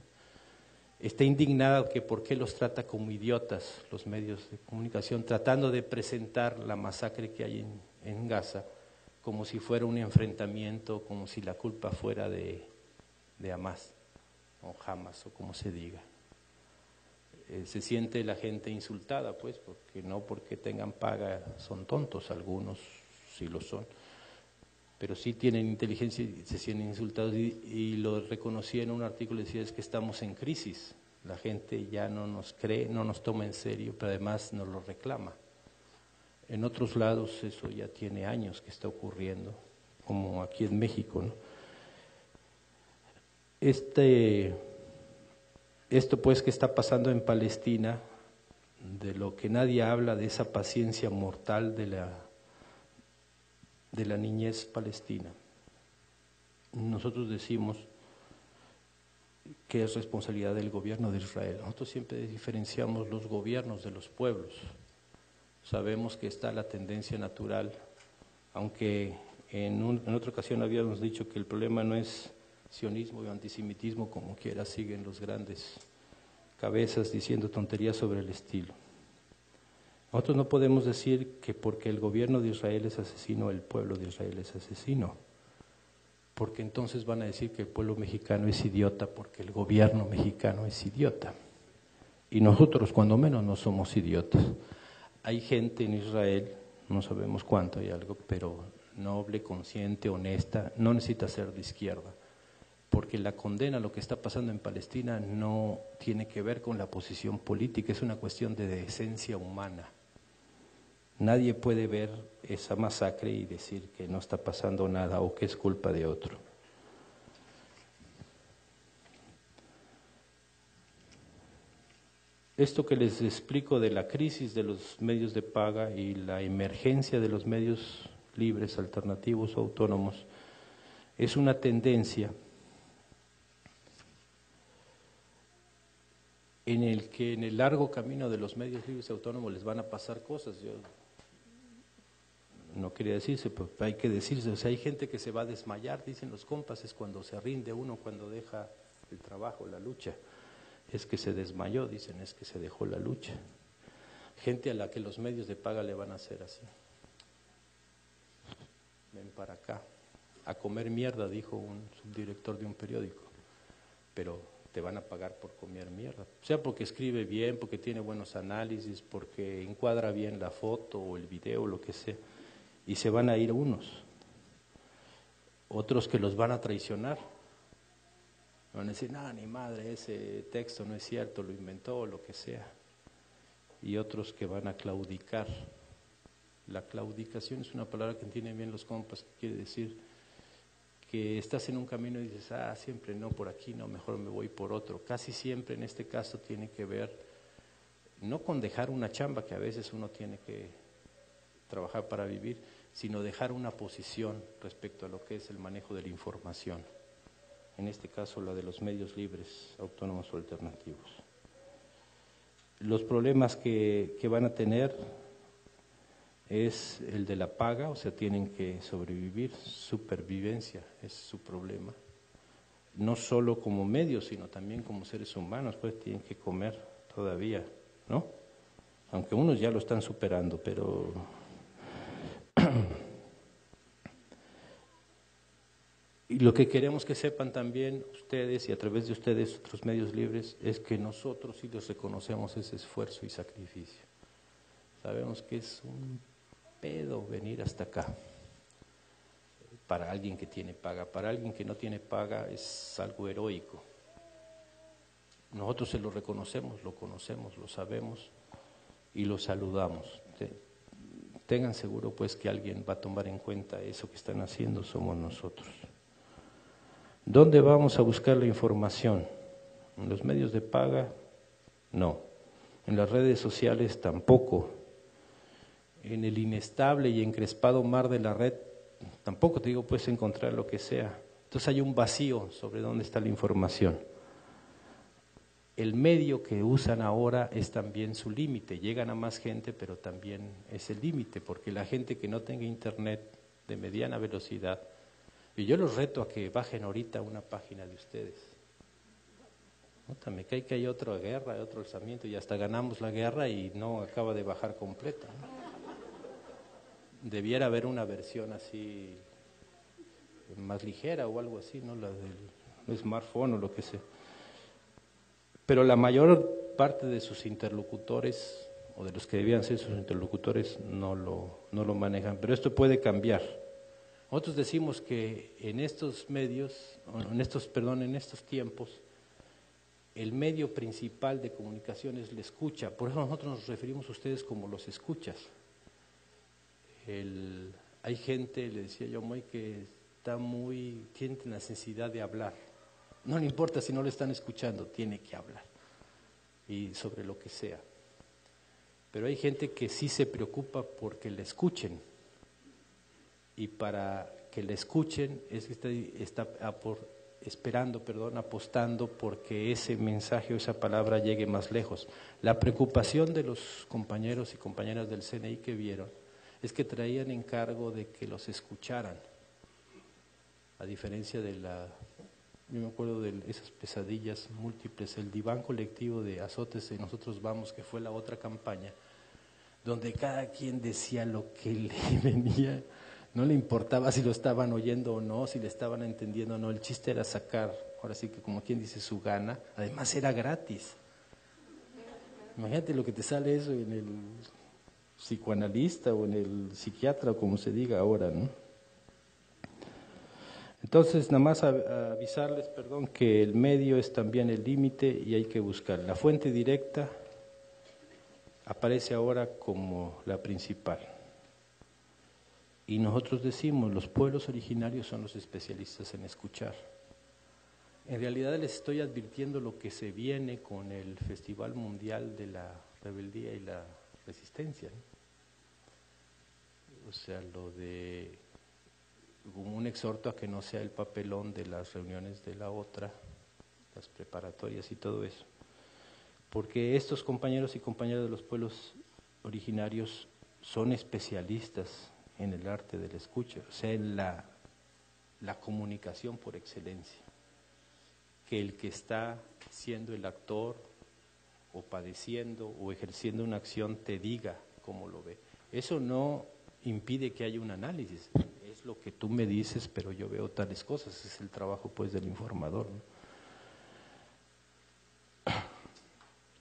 está indignada que por qué los trata como idiotas los medios de comunicación, tratando de presentar la masacre que hay en Gaza como si fuera un enfrentamiento, como si la culpa fuera de Hamas o Hamas o como se diga. Se siente la gente insultada, pues, porque no porque tengan paga son tontos, algunos sí lo son, pero sí tienen inteligencia y se sienten insultados, y lo reconocí en un artículo, decía, es que estamos en crisis, la gente ya no nos cree, no nos toma en serio, pero además nos lo reclama. En otros lados eso ya tiene años que está ocurriendo, como aquí en México, ¿no? Esto pues que está pasando en Palestina, de lo que nadie habla, de esa paciencia mortal de la niñez palestina. Nosotros decimos que es responsabilidad del gobierno de Israel. Nosotros siempre diferenciamos los gobiernos de los pueblos. Sabemos que está la tendencia natural, aunque en otra ocasión habíamos dicho que el problema no es sionismo y antisemitismo, como quiera siguen los grandes cabezas diciendo tonterías sobre el estilo. Nosotros no podemos decir que porque el gobierno de Israel es asesino, el pueblo de Israel es asesino, porque entonces van a decir que el pueblo mexicano es idiota porque el gobierno mexicano es idiota. Y nosotros, cuando menos, no somos idiotas. Hay gente en Israel, no sabemos cuánto, hay algo, pero noble, consciente, honesta, no necesita ser de izquierda, porque la condena a lo que está pasando en Palestina no tiene que ver con la posición política, es una cuestión de decencia humana. Nadie puede ver esa masacre y decir que no está pasando nada o que es culpa de otro. Esto que les explico de la crisis de los medios de paga y la emergencia de los medios libres, alternativos o autónomos, es una tendencia en el que en el largo camino de los medios libres y autónomos les van a pasar cosas. Yo no quería decirse, pero hay que decirse. O sea, hay gente que se va a desmayar, dicen los compas, es cuando se rinde uno, cuando deja el trabajo, la lucha. Es que se desmayó, dicen, es que se dejó la lucha. Gente a la que los medios de paga le van a hacer así. Ven para acá, a comer mierda, dijo un subdirector de un periódico, pero te van a pagar por comer mierda. O sea, porque escribe bien, porque tiene buenos análisis, porque encuadra bien la foto o el video, lo que sea. Y se van a ir unos. Otros que los van a traicionar. Van a decir, no, ni madre, ese texto no es cierto, lo inventó o lo que sea. Y otros que van a claudicar. La claudicación es una palabra que entienden bien los compas, que quiere decir que estás en un camino y dices, siempre no, por aquí no, mejor me voy por otro. Casi siempre en este caso tiene que ver, no con dejar una chamba, que a veces uno tiene que trabajar para vivir, sino dejar una posición respecto a lo que es el manejo de la información. En este caso la de los medios libres, autónomos o alternativos. Los problemas que van a tener es el de la paga, o sea, tienen que sobrevivir, supervivencia es su problema. No solo como medios, sino también como seres humanos, pues tienen que comer todavía, ¿no? Aunque unos ya lo están superando, pero y lo que queremos que sepan también ustedes y a través de ustedes otros medios libres es que nosotros sí les reconocemos ese esfuerzo y sacrificio. Sabemos que es un pedo venir hasta acá para alguien que tiene paga. Para alguien que no tiene paga es algo heroico. Nosotros se lo reconocemos, lo conocemos, lo sabemos y lo saludamos. Tengan seguro pues que alguien va a tomar en cuenta eso que están haciendo, somos nosotros. ¿Dónde vamos a buscar la información? ¿En los medios de paga? No. ¿En las redes sociales? Tampoco. En el inestable y encrespado mar de la red, tampoco te digo, puedes encontrar lo que sea. Entonces hay un vacío sobre dónde está la información. El medio que usan ahora es también su límite, llegan a más gente, pero también es el límite, porque la gente que no tenga internet de mediana velocidad, y yo los reto a que bajen ahorita una página de ustedes. Me cae que hay otra guerra, hay otro alzamiento, y hasta ganamos la guerra y no acaba de bajar completa, ¿no? Debiera haber una versión así más ligera o algo así, ¿no? La del smartphone o lo que sea. Pero la mayor parte de sus interlocutores, o de los que debían ser sus interlocutores, no lo manejan. Pero esto puede cambiar. Nosotros decimos que en estos medios, en estos tiempos, el medio principal de comunicación es la escucha. Por eso nosotros nos referimos a ustedes como los escuchas. Hay gente, le decía yo, que tiene la necesidad de hablar. No le importa si no le están escuchando, tiene que hablar. Y sobre lo que sea. Pero hay gente que sí se preocupa porque le escuchen. Y para que le escuchen es que está apostando porque ese mensaje o esa palabra llegue más lejos. La preocupación de los compañeros y compañeras del CNI que vieron es que traían encargo de que los escucharan, a diferencia de yo me acuerdo de esas pesadillas múltiples, el diván colectivo de Azotes y Nosotros Vamos, que fue la otra campaña, donde cada quien decía lo que le venía, no le importaba si lo estaban oyendo o no, si le estaban entendiendo o no, el chiste era sacar, ahora sí que como quien dice, su gana, además era gratis. Imagínate lo que te sale eso en el psicoanalista o en el psiquiatra o como se diga ahora, ¿no? Entonces, nada más avisarles, que el medio es también el límite y hay que buscar. La fuente directa aparece ahora como la principal. Y nosotros decimos, los pueblos originarios son los especialistas en escuchar. En realidad les estoy advirtiendo lo que se viene con el Festival Mundial de la Rebeldía y la Resistencia, ¿no? O sea, como un exhorto a que no sea el papelón de las reuniones de la otra, las preparatorias y todo eso. Porque estos compañeros y compañeras de los pueblos originarios son especialistas en el arte de la escucha, o sea, en la comunicación por excelencia. Que el que está siendo el actor o padeciendo o ejerciendo una acción te diga cómo lo ve. Eso no impide que haya un análisis, es lo que tú me dices, pero yo veo tales cosas, es el trabajo pues del informador, ¿no?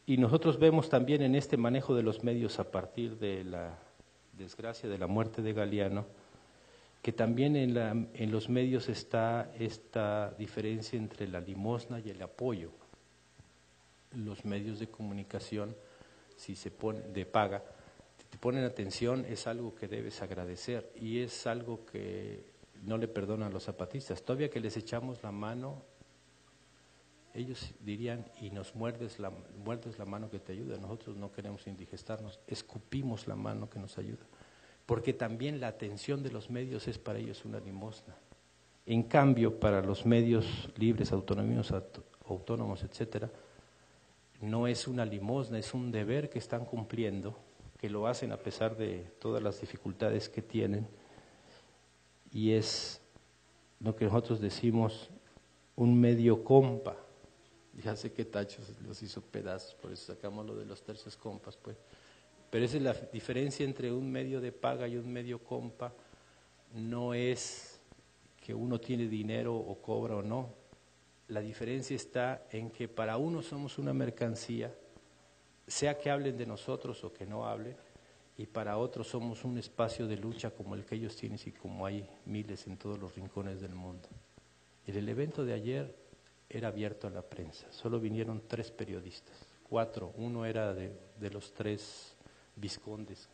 Y nosotros vemos también en este manejo de los medios a partir de la desgracia de la muerte de Galeano, que también en los medios está esta diferencia entre la limosna y el apoyo. Los medios de comunicación, si se ponen de paga, te ponen atención, es algo que debes agradecer y es algo que no le perdonan a los zapatistas. Todavía que les echamos la mano, ellos dirían, y nos muerdes la mano que te ayuda. Nosotros no queremos indigestarnos, escupimos la mano que nos ayuda. Porque también la atención de los medios es para ellos una limosna. En cambio, para los medios libres, autónomos, etcétera, no es una limosna, es un deber que están cumpliendo, que lo hacen a pesar de todas las dificultades que tienen, y es lo que nosotros decimos un medio compa. Ya sé que Tachos los hizo pedazos, por eso sacamos lo de los tercios compas, pues. Pero esa es la diferencia entre un medio de paga y un medio compa. No es que uno tiene dinero o cobra o no. La diferencia está en que para uno somos una mercancía, sea que hablen de nosotros o que no hablen, y para otros somos un espacio de lucha como el que ellos tienen y como hay miles en todos los rincones del mundo. El evento de ayer era abierto a la prensa, solo vinieron 3 periodistas, 4, uno era de los 3 vizcondes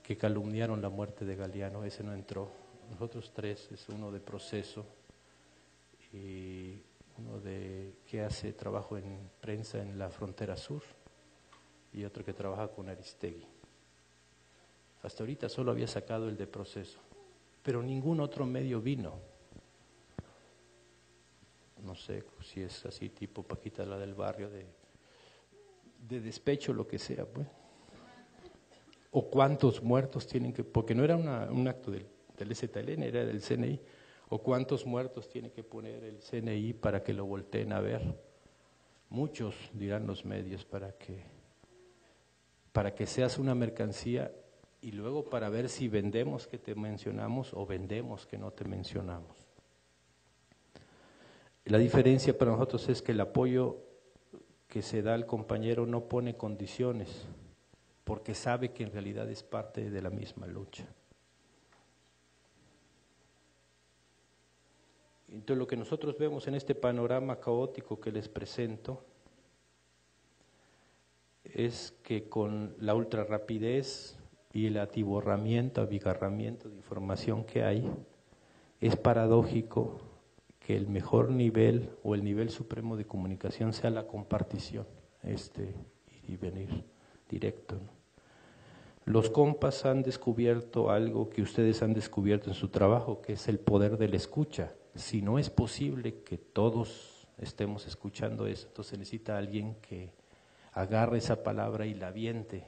que calumniaron la muerte de Galeano, ese no entró. Los otros 3 es uno de Proceso, y uno que hace trabajo en prensa en la frontera sur y otro que trabaja con Aristegui. Hasta ahorita solo había sacado el de Proceso, pero ningún otro medio vino. No sé si es así tipo Paquita la del barrio, de despecho, lo que sea, pues. O cuántos muertos tienen que, porque no era un acto del EZLN, era del CNI, o cuántos muertos tiene que poner el CNI para que lo volteen a ver. Muchos, dirán los medios, para que seas una mercancía y luego para ver si vendemos que te mencionamos o vendemos que no te mencionamos. La diferencia para nosotros es que el apoyo que se da al compañero no pone condiciones, porque sabe que en realidad es parte de la misma lucha. Entonces lo que nosotros vemos en este panorama caótico que les presento es que con la ultra rapidez y el atiborramiento, abigarramiento de información que hay, es paradójico que el mejor nivel o el nivel supremo de comunicación sea la compartición, ir y venir directo, ¿no? Los compas han descubierto algo que ustedes han descubierto en su trabajo, que es el poder de la escucha. Si no es posible que todos estemos escuchando eso, entonces se necesita alguien que agarre esa palabra y la aviente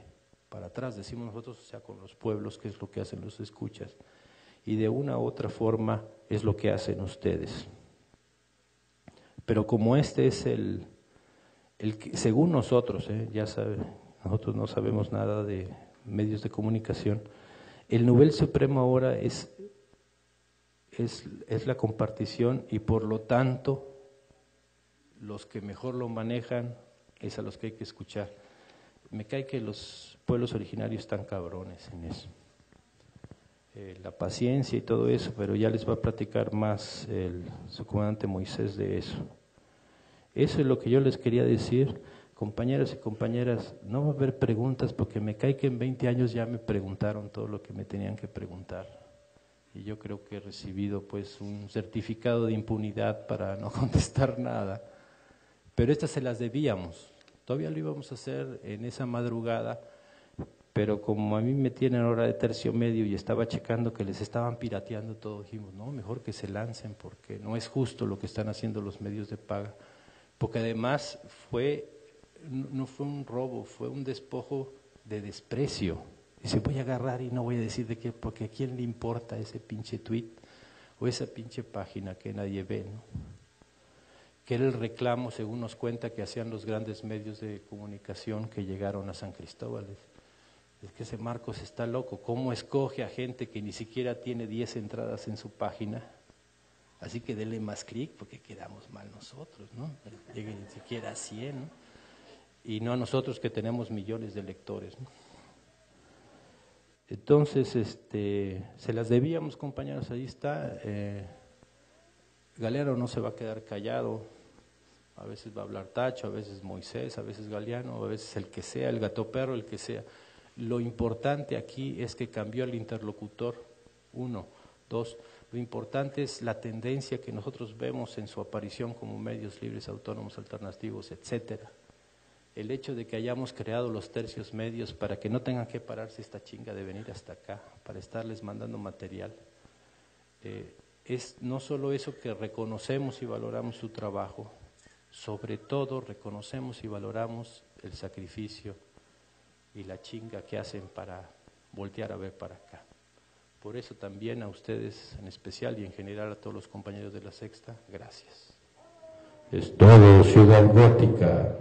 para atrás, decimos nosotros, o sea, con los pueblos, que es lo que hacen los escuchas. Y de una u otra forma es lo que hacen ustedes. Pero como este es el que, según nosotros, ya saben, nosotros no sabemos nada de medios de comunicación, el nivel supremo ahora es la compartición y por lo tanto los que mejor lo manejan es a los que hay que escuchar. Me cae que los pueblos originarios están cabrones en eso. La paciencia y todo eso, pero ya les va a platicar más su comandante Moisés de eso. Eso es lo que yo les quería decir. Compañeros y compañeras, no va a haber preguntas porque me cae que en 20 años ya me preguntaron todo lo que me tenían que preguntar. Y yo creo que he recibido pues un certificado de impunidad para no contestar nada. Pero estas se las debíamos. Todavía lo íbamos a hacer en esa madrugada, pero como a mí me tienen hora de tercio medio y estaba checando que les estaban pirateando todo, dijimos, no, mejor que se lancen porque no es justo lo que están haciendo los medios de paga. Porque además no fue un robo, fue un despojo de desprecio. Dice, voy a agarrar y no voy a decir de qué, porque a quién le importa ese pinche tweet o esa pinche página que nadie ve, ¿no? Que era el reclamo, según nos cuenta, que hacían los grandes medios de comunicación que llegaron a San Cristóbal. Es que ese Marcos está loco, ¿cómo escoge a gente que ni siquiera tiene 10 entradas en su página? Así que dele más clic porque quedamos mal nosotros, ¿no? Llegue ni siquiera a 100, ¿no? Y no a nosotros que tenemos millones de lectores, ¿no? Entonces, se las debíamos, compañeros, ahí está. Galeano no se va a quedar callado, a veces va a hablar Tacho, a veces Moisés, a veces Galeano, a veces el que sea, el gato perro, el que sea. Lo importante aquí es que cambió el interlocutor, 1, 2, lo importante es la tendencia que nosotros vemos en su aparición como medios libres, autónomos, alternativos, etcétera. El hecho de que hayamos creado los tercios medios para que no tengan que pararse esta chinga de venir hasta acá, para estarles mandando material, es no solo eso que reconocemos y valoramos su trabajo, sobre todo reconocemos y valoramos el sacrificio y la chinga que hacen para voltear a ver para acá. Por eso también a ustedes en especial y en general a todos los compañeros de La Sexta, gracias. Es todo, Ciudad Gótica.